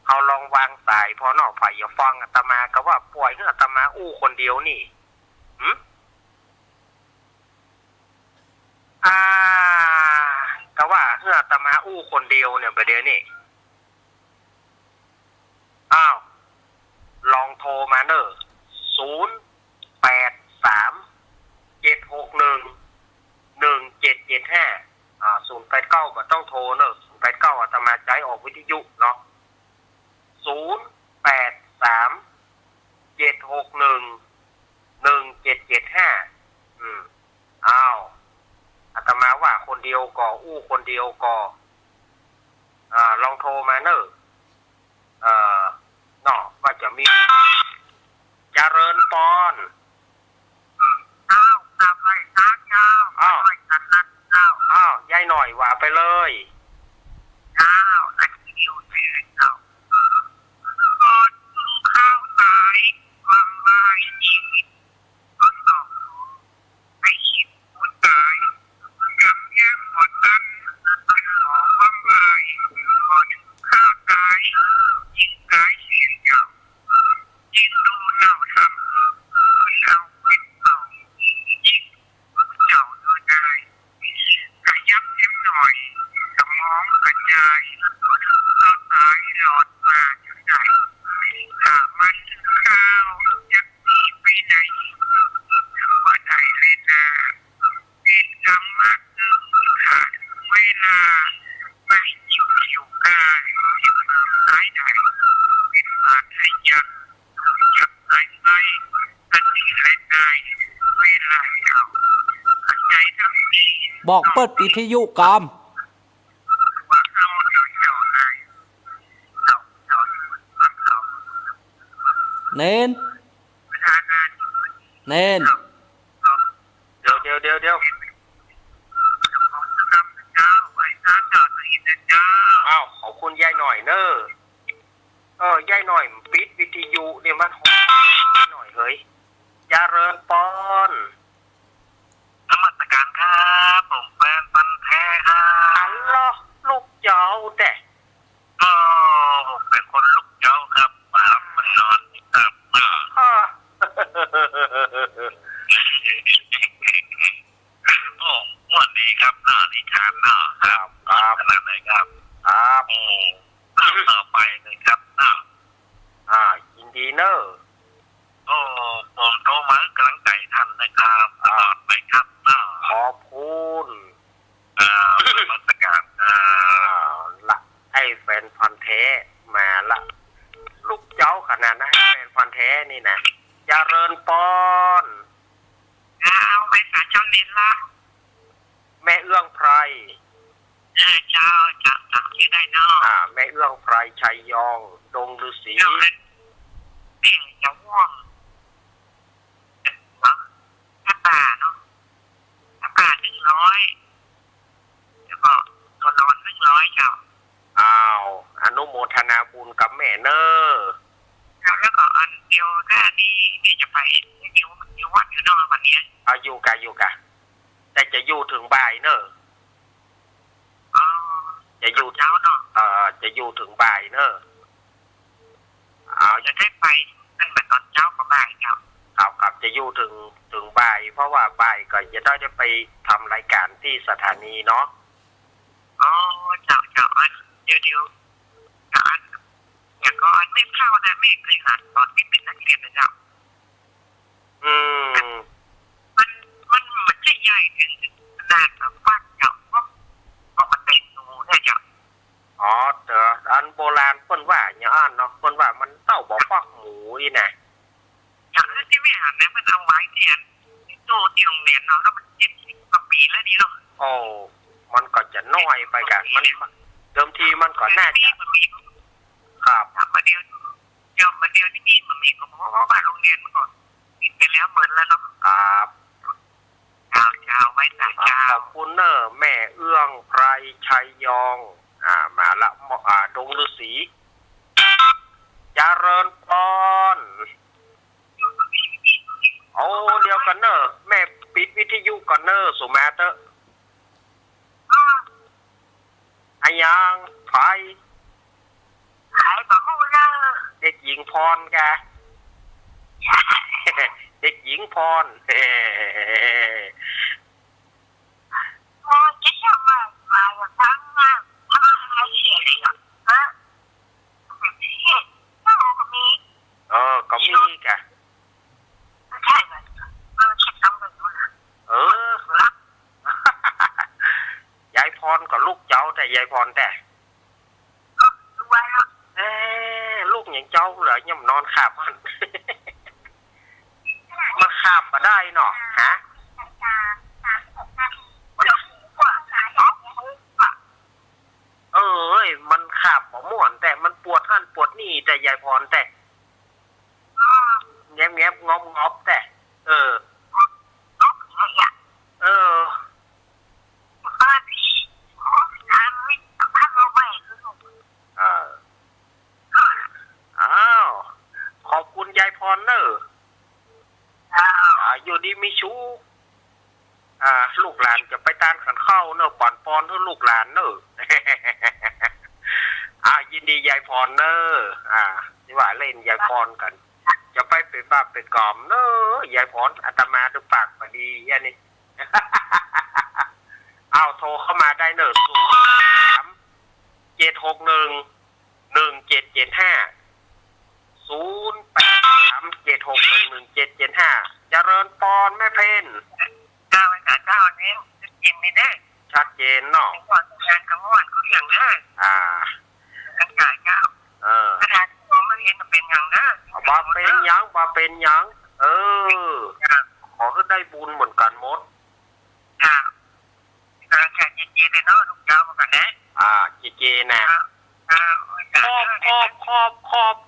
เอาลองวางสายพอนอกไผ่อย่าฟังอาตมาก็ว่าป่วยคืออาตมาอู้คนเดียวนี่ก็ว่าคืออาตมาอู้คนเดียวเนี่ยประเดี๋ยวนี้ลองโทรมาเนอะ089ก็ต้องโทรเนอะ089อาตมาใจออกวิทยุเนาะอาตมาว่าคนเดียวก็อู้คนเดียวก็ลองโทรมาเนอะเนาะว่าจะมีเจริญปอนอะไรยายหน่อยว่าไปเลยบอกเปิดวิทยุกรรมเน้นเดี๋ยวขอบคุณยายหน่อยเนอะยายหน่อยปิดวิทยุเนี่ยมันหน่อยเฮ้ยเจริญปอนนมัสการครับผมแฟนพันธุ์แท้ครับอัลลอฮ์ลูกเจ้าแต่ผมเป็นค ชัยยองดงฤาษีเปลี่ยนจะว่องเนาะถ้าป่าเนาะถ้าป่า100แล้วก็ตัวนอน100เจ้าอ้าวอนุโมทนาบุญกับแม่เนอแล้วก็อันเดียวหน้านี้ที่จะไปอยู่วัดอยู่นอกวันนี้อยู่กะแต่จะอยู่ถึงบ่ายเนอะจะอยู่เช้าเนาะจะอยู่ถึงบ่ายเนอะจะได้ไปนั่นแบบตอนเช้ากับบ่ายเจ้าครับจะอยู่ถึงบ่ายเพราะว่าบ่ายก็จะได้ไปทำรายการที่สถานีเนาะเจ้าอันเดี๋ยวอันอย่างก็อันไม่เข้านะไม่เคยหัดตอนที่เป็นนักเรียนนะเจ้ามันจะใหญ่ถึงขนาดแบบว่าเจ้าว่าออกมาเป็นหนูเนี่ยเจ้าแต่อันโบราณเพิ่นว่าอย่างอันเนาะเพิ่นว่ามันเต้าบ่ฟักหมูอีนะอย่างที่ไม่หันเนี่ยมันเอาไว้ที่ตู้ที่โรงเรียนเนาะแล้วมัน10 กว่าปีแล้วนี่เนาะมันก็จะน้อยไปกันมันเดิมทีมันก็น่าจะครับมาเดียวที่นี่มันมีก็เพราะว่าโรงเรียนมันก็ปิดไปแล้วเหมือนแล้วเนาะครับเจ้าไว้แต่เจ้าขอบคุณเนอะแม่เอื้องไพรชัยยองมาละดงฤาษีเจริญพรเดียวกันเนอะแม่ปิดวิทยุก่อนเนอะสุมาเตอร์อายังไฟบอกว่าเด็กหญิงพรแกเด็กหญิงพรจะทำมาอย่างนั้นนะทำอะไรเสียเลยอ่ะก็มีแกใช่เลยคิดต้องไปดูนะยายพรก็ลูกเจ้าแต่ยายพรแต่ดูไว้แล้วลูกอย่างเจ้าเหรอย่ำนอนขาบมันขาบมาได้เนาะฮะมันขาบหมอม่วนแต่มันปวดท่านปวดนี่แต่ยายพรแต่แงบงอบแต่ขอบคุณยายพรเนอะอยู่ดีมีชู้ลูกหลานจะไปตานขันเข้าเนอะปอนทุกลูกหลานเนอะยินดียายพรเนอะที่ว่าเล่นยายพรกันจะไปเป็นบ้าเป็นกอมเนอะยายพรอาตมาดูปากพอดีอันนี้โทรเข้ามาได้เนอะ083-761-1775 เจริญพรแม่เพนเจ้านี้จริงนี่เด้ชัดเจนเนาะงานกลางวันก็อย่างเด้กันจ่ายเจ้ากระดาษที่ไม่เห็นเป็นอย่างเด้บ่เป็นยังขอให้ได้บุญเหมือนกันหมดกำลังจะเจเลยเนาะลูกเจ้าเหมือนกันนะเจนะ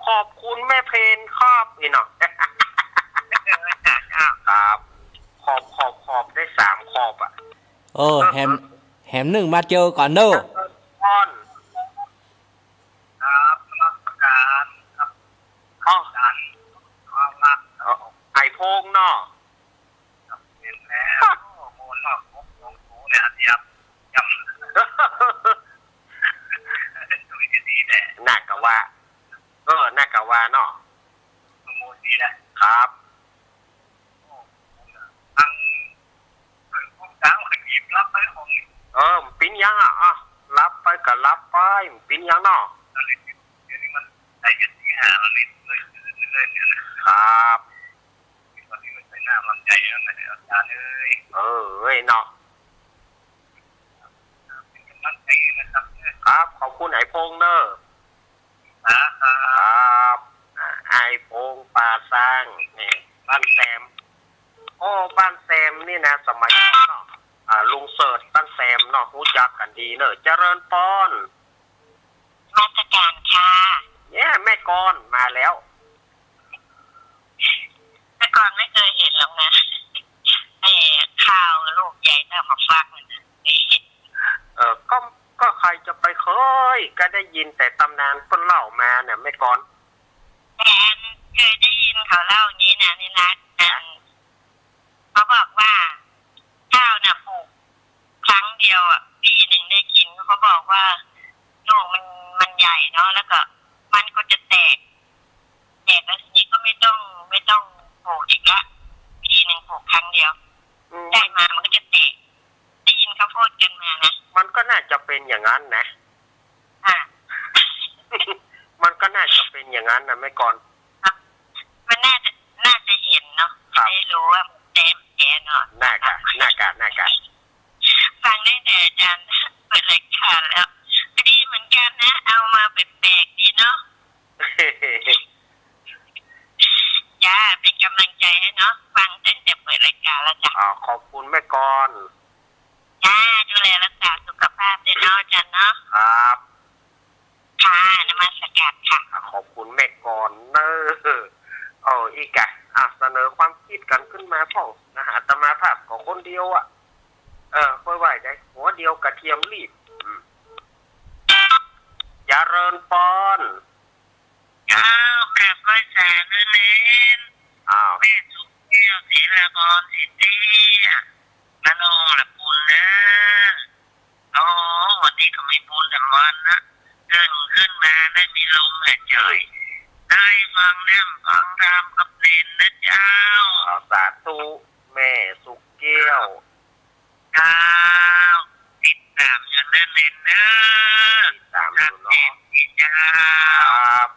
ขอบคุณแม่เพนครับนี่เนาะครับขอบได้3ขอบแฮมหนึ่งมาเจอก่อนเนอะประกาศครับไอโพงเนาะเห็นแล้วโมนอกลงหูเนี่ยเดียบยำน่ากะว่าเนาะโมดีนะครับรับไปของปิ้นยังรับไปก็รับไปปิ้นยังเนาะเดี๋ยวนี้มันได้กันที่หาเราเลยครับวันนี้มันใส่หน้าลำใจแล้วนะอาจารย์เนาะเป็นกำลังใจนะครับครับขอบคุณไอพงเนอะครับไอพงป่าสร้างนี่บ้านแซมบ้านแซมนี่นะสมัยเนาะลุงเสิร์ชบ้านแซมเนาะรู้จักกันดีเนอะเจริญพรมาตรการ ค่ะ เนี่ยแม่กอนมาแล้ว แต่ก่อนไม่เคยเห็นหรอกนะไอ้ข้าวลูกใหญ่เท่ามาฟักนั่นนะนี่ ก็ใครจะไปเคยก็ได้ยินแต่ตำนานเพิ่นเล่ามาเนี่ยแม่กอน แต่อันเคยได้ยินเขาเล่าอย่างนี้นะนี่นะเขาบอกว่าข้าวน่ะปลูกครั้งเดียวอ่ะปีหนึ่งได้กินเขาบอกว่าลูกมันใหญ่เนาะแล้วก็มันก็จะแตกแล้วทีนี้ก็ไม่ต้องปลูกอีกละปีหนึ่งปลูกครั้งเดียวได้มามันก็จะแตกได้ยินเขาพูดกันมานะ มันก็น่าจะเป็นอย่างนั้นนะ อ่า มันก็น่าจะเป็นอย่างนั้นนะแม่กอน มันน่าจะเห็นเนาะได้รู้ว่ามันเต็มแกเนาะ น่ากะ ฟังได้แต่อาจารย์เปิดรายการแล้วก็ดีเหมือนกันนะเอามาแปลกๆดีเนาะจ้าเป็นกำลังใจให้เนาะฟังตั้งแต่เปิดรายการแล้วจ้ะ ขอบคุณแม่กอน จ้าดูแลรักษาสุขภาพด้วยเนาะอาจารย์เนาะ ครับ ค่ะนมัสการค่ะ ขอบคุณแม่กอนเนอะอีกอะเสนอความคิดกันขึ้นมาพ่องนะฮะอาตมาภาพของคนเดียวอะค่อยไหวใจหัวเดียวกระเทียมรีบเจริญปอน อ้าวกลับมาสารเน้นแม่สุขแก้วศิลปรสิทธิมโนละปุณนะวันนี้ก็ไม่ปุณแต่วันนะเดินขึ้นมาได้มีลมหายใจได้ฟังแนมฟังรำกับเด่นนะเจ้า สาธุแม่สุกเกี้ยว ติดตามอยู่นั่นเองเนอะ ตามดูเนาะ เจ้า ครับ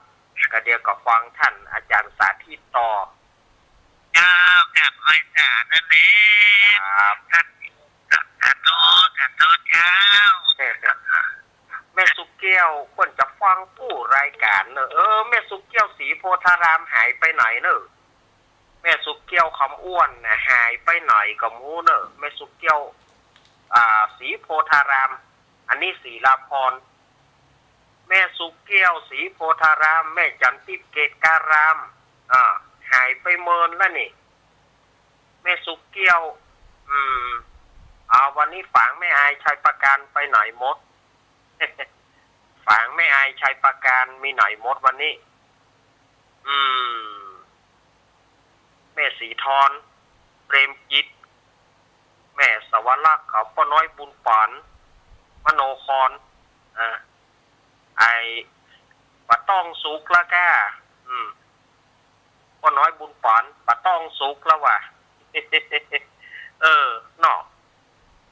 ก็เดียวกับฟังท่านอาจารย์สาธิตต่อ เจ้ากลับมาสารนั่นเอง ครับ กระโดดเจ้า แม่สุกเกี้ยวควรจะฟังผู้รายการเนอะแม่สุกเกี้ยวสีโพธารามหายไปไหนเนอะแม่สุกเกี้ยวคำอ้วนนะหายไปไหนกับมูเนอะแม่สุกเกี้ยวสีโพธารามอันนี้ศรีลาพรแม่สุกเกี้ยวสีโพธารามแม่จันทิพย์เกตการามหายไปเมินแล้วนี่แม่สุกเกี้ยววันนี้ฝางแม่อายชัยประการไปไหนหมด ฝางแม่อายชัยประการมีไหนหมดวันนี้แม่สีทรเปรมจิตแม่สวรักษ์เขาป้าน้อยบุญปานมโนครไอปะต้องสุกแล้วก้าป้าน้อยบุญปานปะต้องสุกแล้วว่ะ เนาะ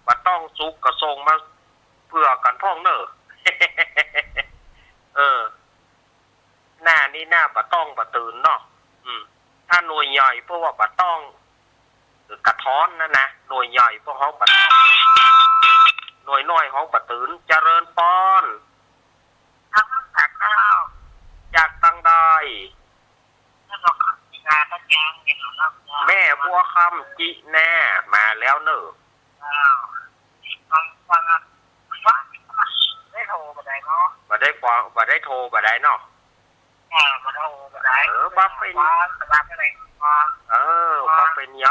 ปะต้องสุกกระทรงมาเพื่อกันพ่องเนอะ หน้านี่หน้าปะต้องปะตื่นเนาะถ้าหน่วยใหญ่เพราะว่าปะต้องกระท้อนนะหน่วยใหญ่เพราะห้องปะต้องหน่วยน้อยห้องปะตื่นเจริญปอนทั้งจากข้าว จากตังใด แล้วก็งานก็แจ้งเงินรับ แม่บัวคำจิแน่มาแล้วเนอะ ฟังได้โทรมาได้เนาะ มาได้ฟังมาได้โทรมาได้เนาะ มาโทรมาได้ บ่เป็นบ่เป็นห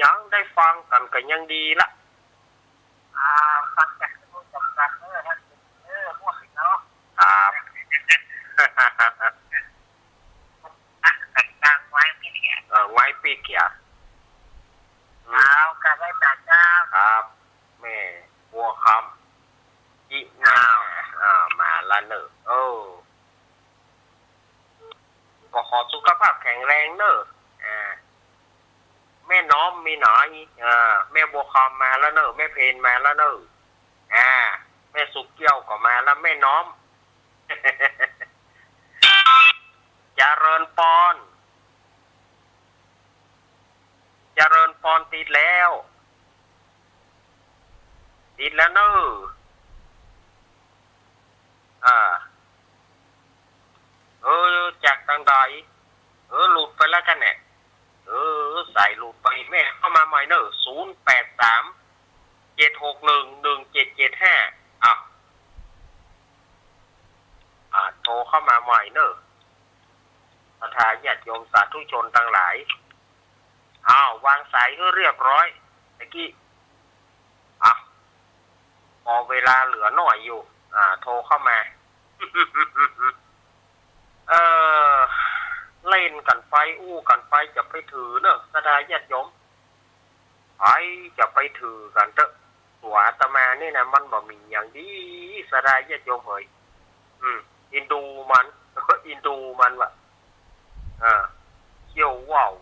ยังได้ฟังกันก็ยังดีละ ฟังจากผู้จำกัดพวกเนาะ ครับ ต่างไว้พี่เขียน ไว้ปีเกีย การได้จากเจ้า ครับแม่บัวคำจิแน่มาละเนอะก็ขอสุขภาพแข็งแรงเนอะแม่น้อมมีหน่อยแม่บัวคำมาแล้วเนอะแม่เพนมาแล้วเนอะแม่สุกเกี้ยวก็มาแล้วแม่น้อม เจริญปอนติดแล้วเนอะจากทางใดหลุดไปแล้วกันเนี่ยใส่หลุดไปแม่เข้ามาใหม่เนอะ083-761-1775โท รเข้ามาใหม่เนอะศรัทธาญาติโยมสาธุชนทั้งหลายอ้าววางสายให้เรียบร้อยตะกี้พอเวลาเหลือหน่อยอยู่โทรเข้ามา เล่นกันไปอู้กันไปจะไปถือเนอะศรัทธาญาติโยมไปจะไปถือกันเถอะตัวอาตมานี่นะมันบ่มีอย่างดีศรัทธาญาติโยมเฮ้ยอินดูมัน อินดูมันวะเขี้ยวว่าว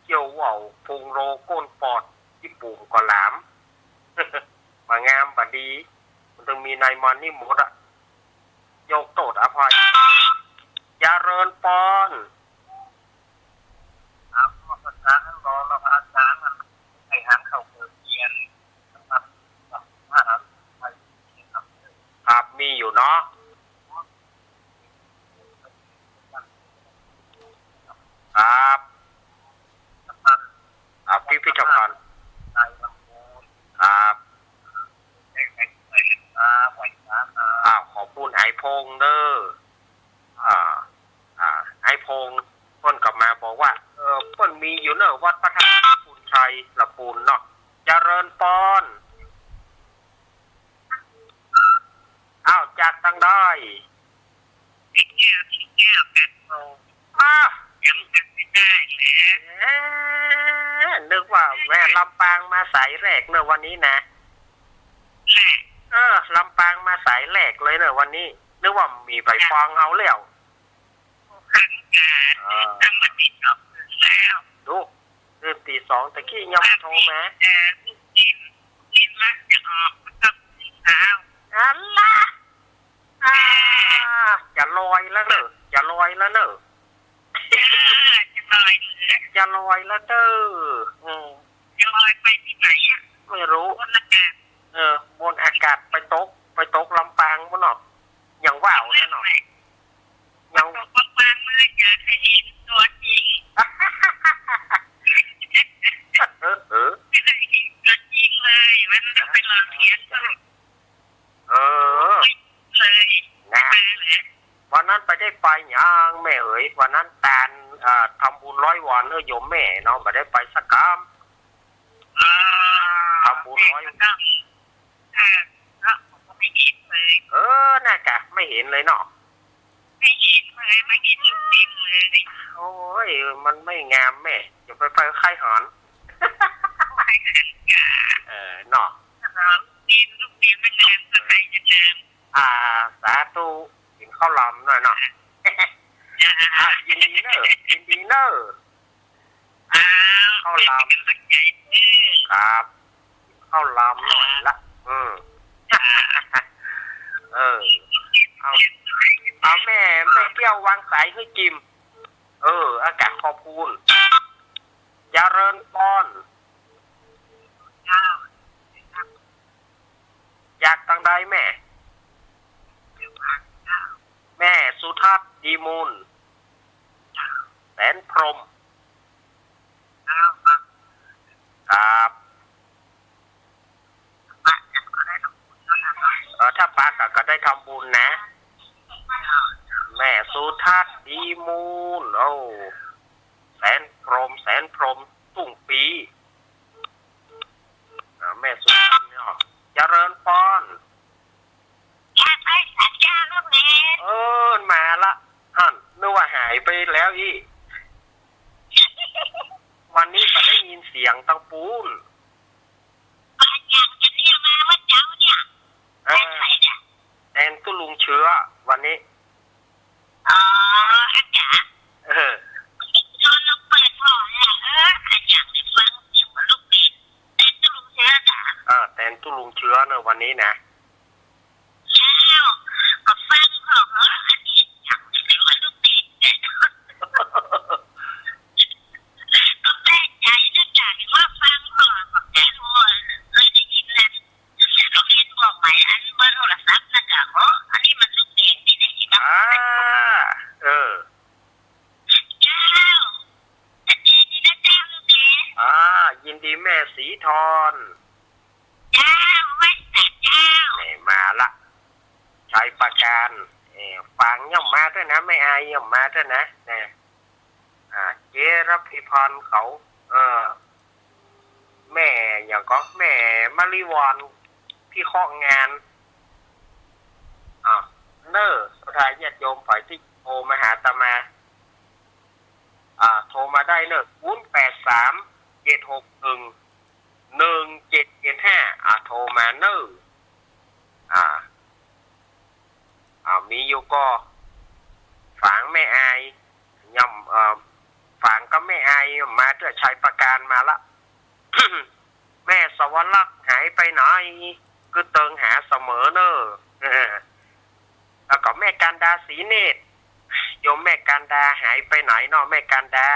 เขี้ยวว่าวพุงโรก้นปอดญี่ปุ่นก็หลาม มางามบดีมันต้องมีในมันนี่หมดอะยกโทษอภัยอย่าเรินปอนอาจารย์ท่านรองแล้วอาจารย์มันให้หันเข้าเปิดเรียนนะครับครับมีอยู่เนาะครับพิพิธภัณฑ์ครับขอบคุณไอพงเด้อไอพงเพิ่นกลับมาบอกว่าเพิ่นมีอยู่เนอะวัดพระธาตุปูนชัยละปูนเนาะเจริญปอนจากตั้งได้แก้วกันโตยังกันไม่ได้เลยนึกว่าแม่ลำปางมาสายแรกเนอะวันนี้นะลำปางมาสายแรกเลยเนอะวันนี้นึกว่ามีไปฟังเอาแล้วขันกันตั้งมาตีสองแล้วดูเริ่มตีสองตะกี้ยังโทรมากินละจะออกต้องตีเช้าอันละจะลอยแล้วเนอะจะลอยแล้วเนอะจะลอยแล้วเด้อจะลอยไปที่ไหนอ่ะไม่รู้บนอากาศบนอากาศไปตกลำปางบ่เนาะยังว่าวนะเนาะยังตกลำปางเลยอยากให้เห็นตัวจริงไม่ได้เห็นตัวจริงเลยมันจะไปลองเทียนก็เลยนะวันนั้นไปได้ไปยังแม่เอ๋ยวันนั้นตาลทำบุญ100 วันโยมแม่เนาะไม่ได้ไปสักคำทำบุญ100ไม่เห็นเลยน่ากะไม่เห็นเลยเนาะไม่เห็นเลยไม่เห็นลูกเต็มเลยโอ้ยมันไม่งามแม่อย่าไปค่ายหอนเนาะลูกเต็มมันงามก็ใครจะงามสาธุกินข้าวลำหน่อยเนาะยินดีเนอะข้าวลำครับข้าวลำหน่อยละเอาแม่เกี่ยววางสายให้จิมอากาศขอบคุณเจริญปอนอยากตั้งได้แม่สุทัศน์ดีมูลแสนพรหมครับถ้าปากก็ได้ทำบุญนะแม่สุทัศน์ดีมูลแสนพรหมตุ้งปีแม่สุทัศน์เนี่ยเจริญปอนไปสัญญาลูกเนตมาละนึกว่าหายไปแล้วอีวันนี้ก็ได้ยินเสียงตังปูนอย่างจะเรียกมาว่าเจ้าเนี่ยแอนตุลุงเชื้อวันนี้อาจารย์โดนเราเปิดห่อเนี่ยอย่างได้ฟังเสียงว่าลูกเป็ดแอนตุลุงเชื้อจ้ะแอนตุลุงเชื้อเนอะวันนี้นะแล้วก็ฟังของอันนี้อย่างได้ว่าลูกเป็ดก็แปลกใจนะจ๊ะเห็นว่าฟังของบอกแกเลยได้ยินนะโรงเรียนบอกใหม่อันเบอร์โทรศัพท์นะจ๊ะอันนี้มันลูกเป็ดนี่แหละที่บ้านเจ้าแต่เจดีนะเจ้าลูกเป็ดยินดีแม่สีทรเจ้าไว้แต่เจ้ามาละชัยประการ ฟังย่อมมาด้วยนะไม่อายย่อมมาด้วยนะนะเจรับพิพรเขาแม่อย่างก็แม่มาริวอนพี่ข้องานเนอสุดท้ายญาติโยมฝ่ายที่โทรมาหาตามาโทรมาได้เนอะ083-761-1775โทรมาเนอะมีอยู่ก็ฝังไม่อายย่ำฝังก็ไม่อายมาเพื่อใช้ประการมาละ แม่สวรรค์หายไปไหนก็เติงหาเสมอเนอะแล้วก็แม่การดาศรีเนตรโยมแม่การดาหายไปไหนเนาะแม่การดา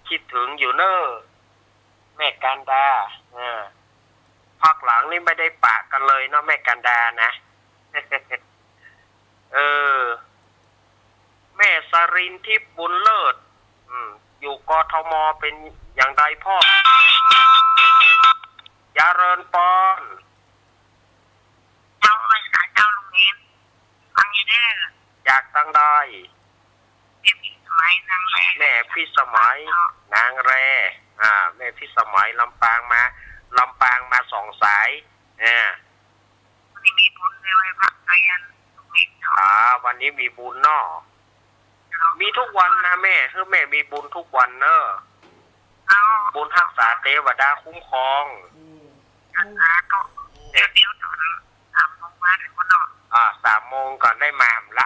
คิดถึงอยู่เนอะแม่การดาพักหลังนี่ไม่ได้ปะกันเลยเนาะแม่การดานะ แม่สรินทิพย์บุญเลิศอยู่กทมเป็นอย่างใดพ่อยาเริญปอนเจ้าเลยค่ะเจ้าลุงเน้นฟังยังได้อยากตั้งได้แม่พี่สมัยนางแรแม่พี่สมัยนางแรแม่พี่สมัยลำปางมา2 สายวันนี้มีบุญเลยไว้พักเรียนวันนี้มีบุญเนาะมีทุกวันนะแม่คือแม่มีบุญทุกวันเนอะบุญรักษาเทวดาคุ้มครองเดี๋ยวตอน3 โมงมาถึงวันนอก3 โมงก่อนได้มาละ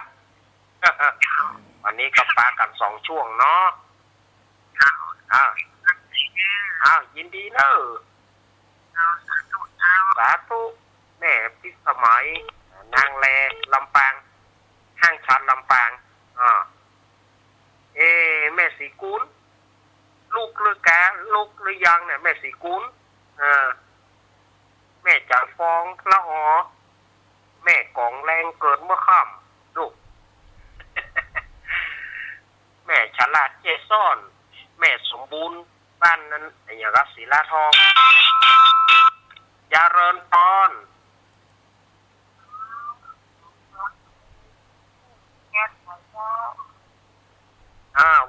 วันนี้ก็ปากัน2 ช่วงเนาะยินดีเนอะสาธุแม่พิสมัยนางแลลำปางห้างชันลำปางแม่สีกุลลูกหรือยังเนี่ยแม่สีกุลแม่จันฟองละหอแม่กองแรงเกิดเมื่อค่ำลูก แม่ฉลาดเจซ่อนแม่สมบูรณ์บ้านนั้นอย่างรัศรีลาทองยาเริญปอน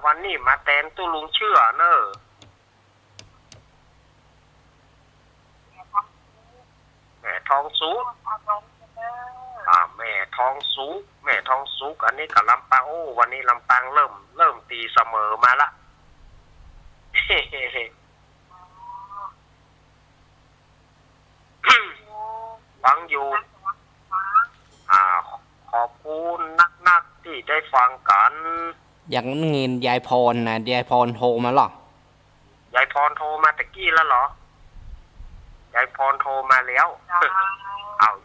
วันนี้มาแตนตู้ลุงเชื่อเนอะแม่ทองสุกแม่ทองสุกอันนี้กับลำปางวันนี้ลำปางเริ่มตีเสมอมาละ ฟังอยู่ขอบคุณนักที่ได้ฟังกันอย่างเงินยายพรนะยายพรโทรมาหรอยายพรโทรมาตะกี้แล้วเหรอยายพรโทรมาแล้ว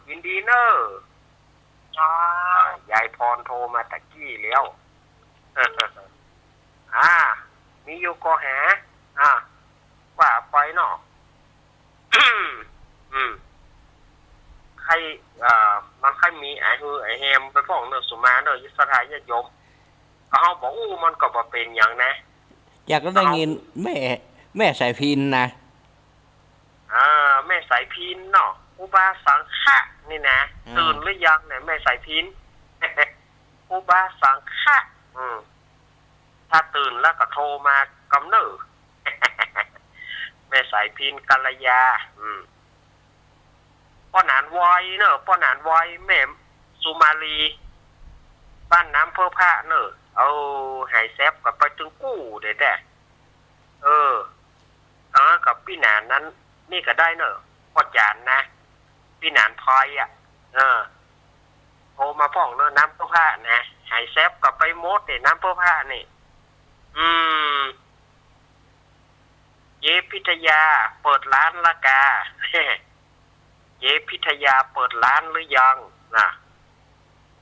ยินดีเนอะยายพรโทรมาตะกี้แล้วมีอยู่ก็หาว่าไปเนาะ ใครมันใครมีไอ้แฮมไปฟ้องเนอะสุมาเนอะสถานญาติโยมเขาบอกมันก็บ่เป็นอย่างนะอยากก็ได้ยินแม่สายพินนะแม่สายพินเนาะอุบาสังฆะนี่นะตื่นหรือยังเนี่ยแม่สายพิน อุบาสังฆะถ้าตื่นแล้วก็โทรมากำเนิด แม่สายพินกัลยาป้อนานไวเนอะป้อนานไวแม่สุมาลีบ้านน้ำเพื่อผ้าเนอะหายแซบกับไปถึงกู้เด็ดกับพี่หนานนั้นนี่ก็ได้เนอะพ่อจานนะพี่หนานพลอยโทรมาฟ้องเนอะน้ำเพื่อผ้านะหายแซบกับไปโมดเนี่ยน้ำเพื่อผ้านี่เยพิทยาเปิดร้านละกา เยพิทยาเปิดร้านหรือยังนะ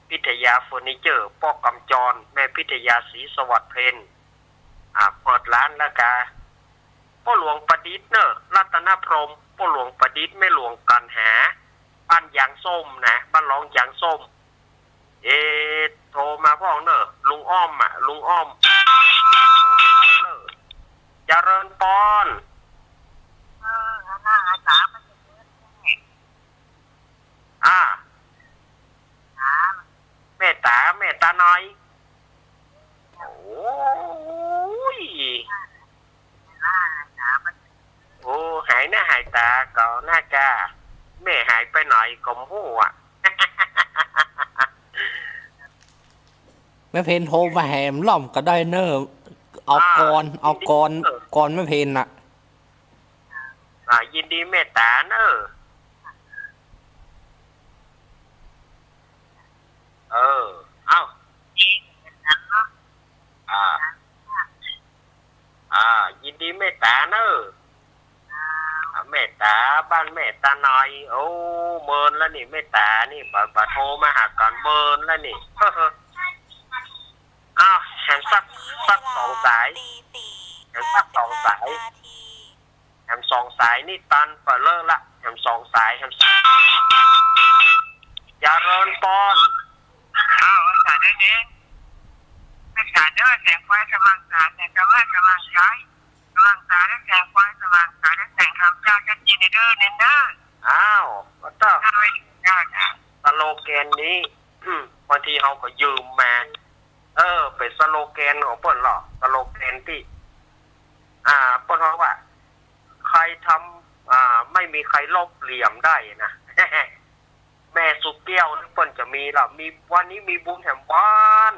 พิทยาเฟอร์นิเจอร์ป้อกำจรแม่พิทยาศรีสวัสดิ์เพนเปิดร้านละกาพ่อหลวงประดิษฐ์เนอะรัตนพรหมพ่อหลวงประดิษฐ์ไม่หลวงกันหาบ้านยางส้มนะบ้านรองยางส้มโทรมาพ่อเนอะลุงอ้อมลุงอ้อมเจริญปอนแม่ ก็มู่อ่ะ แม่เพนโทรมาแหมล่อมก็ได้เนอะเอากรแม่เพนน่ะยินดีเมตตาเนอะเอ้าอ่ายินดีเมตตาเนอะเมตตาบ้านเมตตาหน่อยโอ้เมินแล้วนี่เมตตานี่บาโทรมาหาก่อนเมินแล้วนี่อ้าวแถมสัก2 สายแถมสัก2 สายแถม2 สายนี่ตันเปิดเลิกละแถม2 สายแถมอย่าเรินปอนสารได้เน้นสารได้แสงไฟสว่างสารแต่ก็ว่าสว่างใจสว่างสารได้แสงไฟสว่างสารได้แสงคำเจ้าชัดเจนเด้อเน้นเด้ออ้าวก็ต้องถ้าไม่ได้สโลแกนนี้บางทีเขาก็ยืมมาเป็นสโลแกนของเปิ้นหรอกสโลแกนที่เปิ้นเขาว่าใครทำไม่มีใครลบเหลี่ยมได้นะ แม่สุเปี้ยวเปิ้นจะมีหรอมีวันนี้มีบุญแห่งบ้าน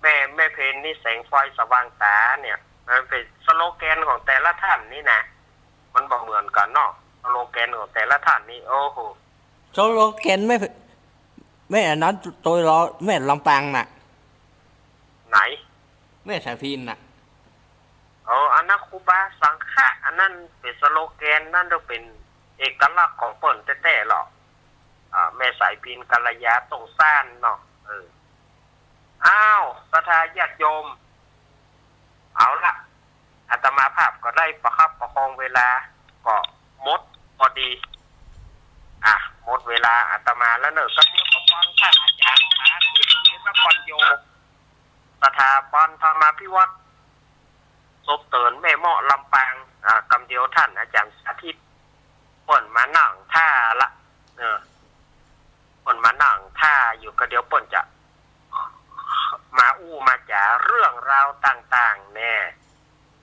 แม่เพนนี่แสงไฟสว่างตาเนี่ยมันเป็นสโลแกนของแต่ละท่านนี่นะมันบ่เหมือนกันเนาะสโลแกนของแต่ละท่านนี่โอ้โหสโลแกนแม่อันนั้นตัวรอแม่ลำปางน่ะไหนแม่สายพินน่ะอันนั้นครูบาสังฆะอันนั้นเป็นสโลแกนนั่นต้องเป็นเอกลักษณ์ของเปิ้นแท้ๆหรอกแม่สายพินกัลยาตรงซ่านเนาะอ้าวศรัทธาญาติโยมเอาละอาตมาภาพก็ได้ประคับประคองเวลาก็หมดพอดีหมดเวลาอาตมาแล้วเนอะก็เรียกของท่านอาจารย์ที่พระปัญโยสถาบันธรรมาภิวัตรศพเตินแม่เหมาะลำปางกำเดียวท่านอาจารย์สาธิตเปิ่นมานั่งท่าละเปิ่นมานั่งท่าอยู่ก็เดี๋ยวเปิ่นจะมามาจ๋าเรื่องราวต่างๆแน่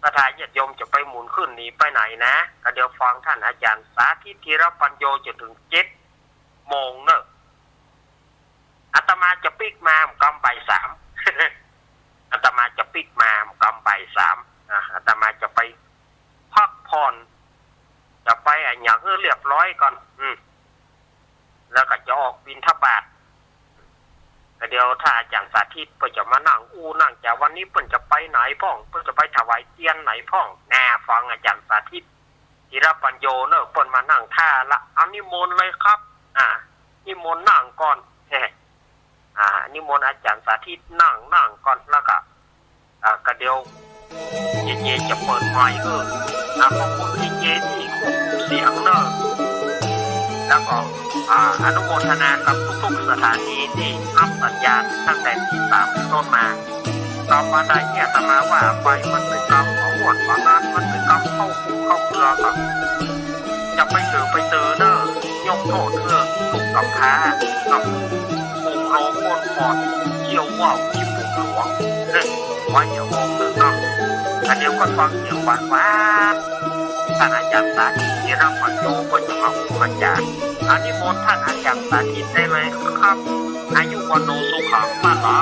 สถาญาติโยมจะไปหมุนขึ้นหนีไปไหนนะก็เดี๋ยวฟังท่านอาจารย์สาธิตธีรปัญโยจนถึง7 โมงเนอะอาตมาจะปิกมากำใบ3อาตมาจะปิกมากำใบ3อาตมาจะไปพักผ่อนจะไปอย่างเรียบร้อยก่อนแล้วก็จะออกบิณฑบาตเดี๋ยวถ้าอาจารย์สาธิตเพิ่นจะมานั่งนั่งจะวันนี้เพิ่นจะไปไหนพ่องเพิ่นจะไปถวายเทียนไหนพ่องแน่ฟังอาจารย์สาธิตธีรปัญโยเนอะเพิ่นมานั่งท่าละเอานิมนต์เลยครับนิมนต์นั่งก่อนนิมนต์อาจารย์สาธิตนั่งก่อนแล้วก็ก็เดี๋ยวเจจะเปิดไมค์ขอบคุณเจที่ควบคุมเสียงเนอะแล้วก็อนุโมทนากับทุกๆสถานีที่รับสัญญาณตั้งแต่ที่3เป็นต้นมากรรมวันใดเนี่ยอาตมาว่าไปมันเป็นกรรมของหวดตอนนั้นมันเป็นกรรมเข้าคุกเข้าเกลือครับจะไปตือเนอะยกโทษถูกกำพร้ากับปุ่มโรงก้นปอดเกี่ยวว่าวที่ปุ่มหลวงไว้อย่างวงหนึ่งเนาะเดี๋ยวก็ฟังเสียงหวานท่านอาจารย์สาธิตที่รับปัญโยก็จะมาอุปจารอันนี้มนต์ท่านอาจารย์สาธิตได้เลยครับอายุวันโนสุขังพลั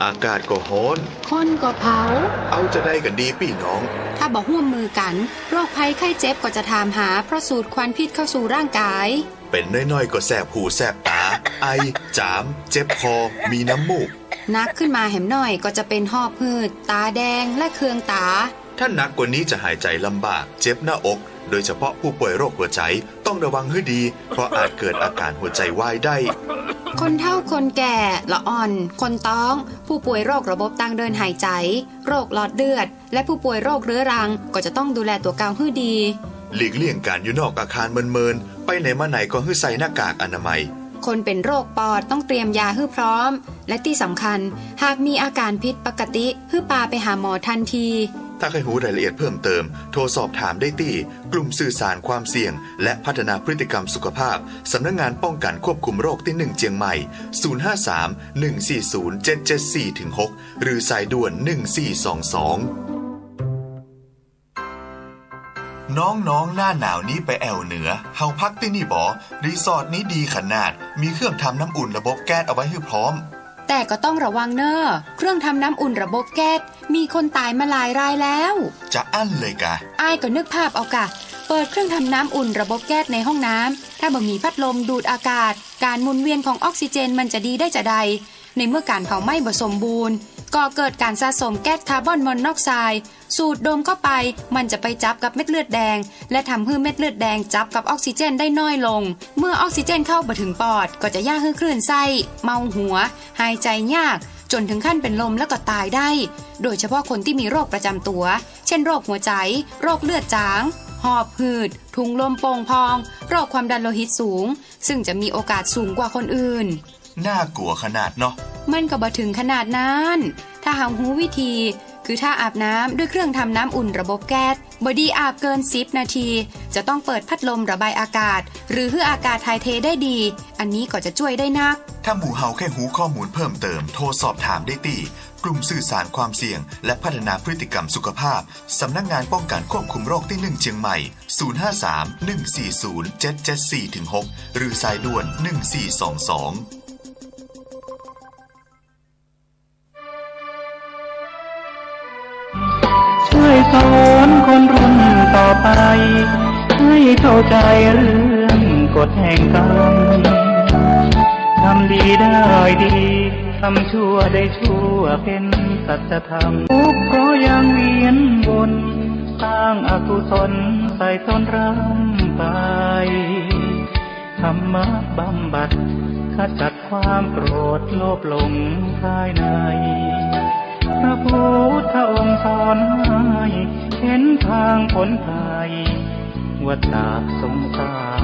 อากาศก็ร้อน คนก็เผา เอาจะได้กันดีพี่น้อง ถ้าบ่ร่วมมือกัน โรคภัยไข้เจ็บก็จะถามหาเพราะสูดควันพิษเข้าสู่ร่างกาย เป็นน้อยๆก็แสบหูแสบตา ไอ จาม เจ็บคอ มีน้ำมูก นักขึ้นมาแหมหน่อยก็จะเป็นหอบหืด ตาแดงและเคืองตา ถ้าหนักกว่านี้จะหายใจลำบาก เจ็บหน้าอก โดยเฉพาะผู้ป่วยโรคหัวใจต้องระวังให้ดี เพราะอาจเกิดอาการหัวใจวายได้ คนเฒ่าคนแก่ละอ่อน คนท้อง ผู้ป่วยโรคระบบทางเดินหายใจ โรคหลอดเลือด และผู้ป่วยโรคเรื้อรังก็จะต้องดูแลตัวเกาให้ดี หลีกเลี่ยงการอยู่นอกอาคารเมินๆ ไปไหนมาไหนก็ให้ใส่หน้ากากอนามัย คนเป็นโรคปอดต้องเตรียมยาให้พร้อม และที่สำคัญหากมีอาการผิดปกติให้พาไปหาหมอทันที ถ้าใครรู้รายละเอียดเพิ่มเติม โทรสอบถามได้ที่กลุ่มสื่อสารความเสี่ยง และพัฒนาพฤติกรรมสุขภาพ สำนักงานป้องกันควบคุมโรคที่ 1 เจียงใหม่ 053-140-774-6 หรือสายด่วน 1422 น้องๆ หน้าหนาวนี้ไปแอวเหนือ เฮาพักที่นี่บอรีสอร์ทนี้ดีขนาด มีเครื่องทำน้ำอุ่นระบบแก๊สเอาไว้ให้พร้อม แต่ก็ต้องระวังเนอะเครื่องทำน้ำอุ่นระบบแก๊สมีคนตายมาหลายรายแล้ว จะอั้นเลยกะ อ้ายก็นึกภาพเอากะ เปิดเครื่องทำน้ำอุ่นระบบแก๊สในห้องน้ำถ้าบ่มีพัดลมดูดอากาศ การหมุนเวียนของออกซิเจนมันจะดีได้จะใด ในเมื่อการเผาไหม้บ่สมบูรณ์ก็เกิดการสะสมแก๊สคาร์บอนมอนอกไซด์สูดดมเข้าไปมันจะไปจับกับเม็ดเลือดแดงและทำให้เม็ดเลือดแดงจับกับออกซิเจนได้น้อยลงเมื่อออกซิเจนเข้าบ่ถึงปอดก็จะยากให้คลื่นไส้เมาหัวหายใจยากจนถึงขั้นเป็นลมแล้วก็ตายได้โดยเฉพาะคนที่มีโรคประจำตัวเช่นโรคหัวใจโรคเลือดจางหอบหืดถุงลมโป่งพองโรคความดันโลหิตสูงซึ่งจะมีโอกาสสูงกว่าคนอื่นน่ากลัวขนาดเนาะมันก็บ่ถึงขนาดนั้นถ้าหารู้วิธีคือถ้าอาบน้ำด้วยเครื่องทำน้ำอุ่นระบบแก๊สบ่ดีอาบเกิน10นาทีจะต้องเปิดพัดลมระบายอากาศหรือให้อากาศถ่ายเทได้ดีอันนี้ก็จะช่วยได้นักถ้าหมู่เฮาแค่หูข้อมูลเพิ่มเติมโทรสอบถามได้ที่กลุ่มสื่อสารความเสี่ยงและพัฒนาพฤติกรรมสุขภาพสำนักงานป้องกันควบคุมโรคที่ 1 เชียงใหม่ 053-140-774-6 หรือสายด่วน 1422ช่วยสอนคนรุ่นต่อไปให้เข้าใจเรื่องกฎแห่งกรรมทำดีได้ดีทำชั่วได้ชั่วเป็นสัจธรรมทุกข์เพราะยังเวียนวนสร้างอกุศลใส่ตนรำไปธรรมะบำบัดขจัดความโกรธโลภหลงภายในพระพุทธองค์สอนให้เห็นทางพ้นภัยวัฏสงสาร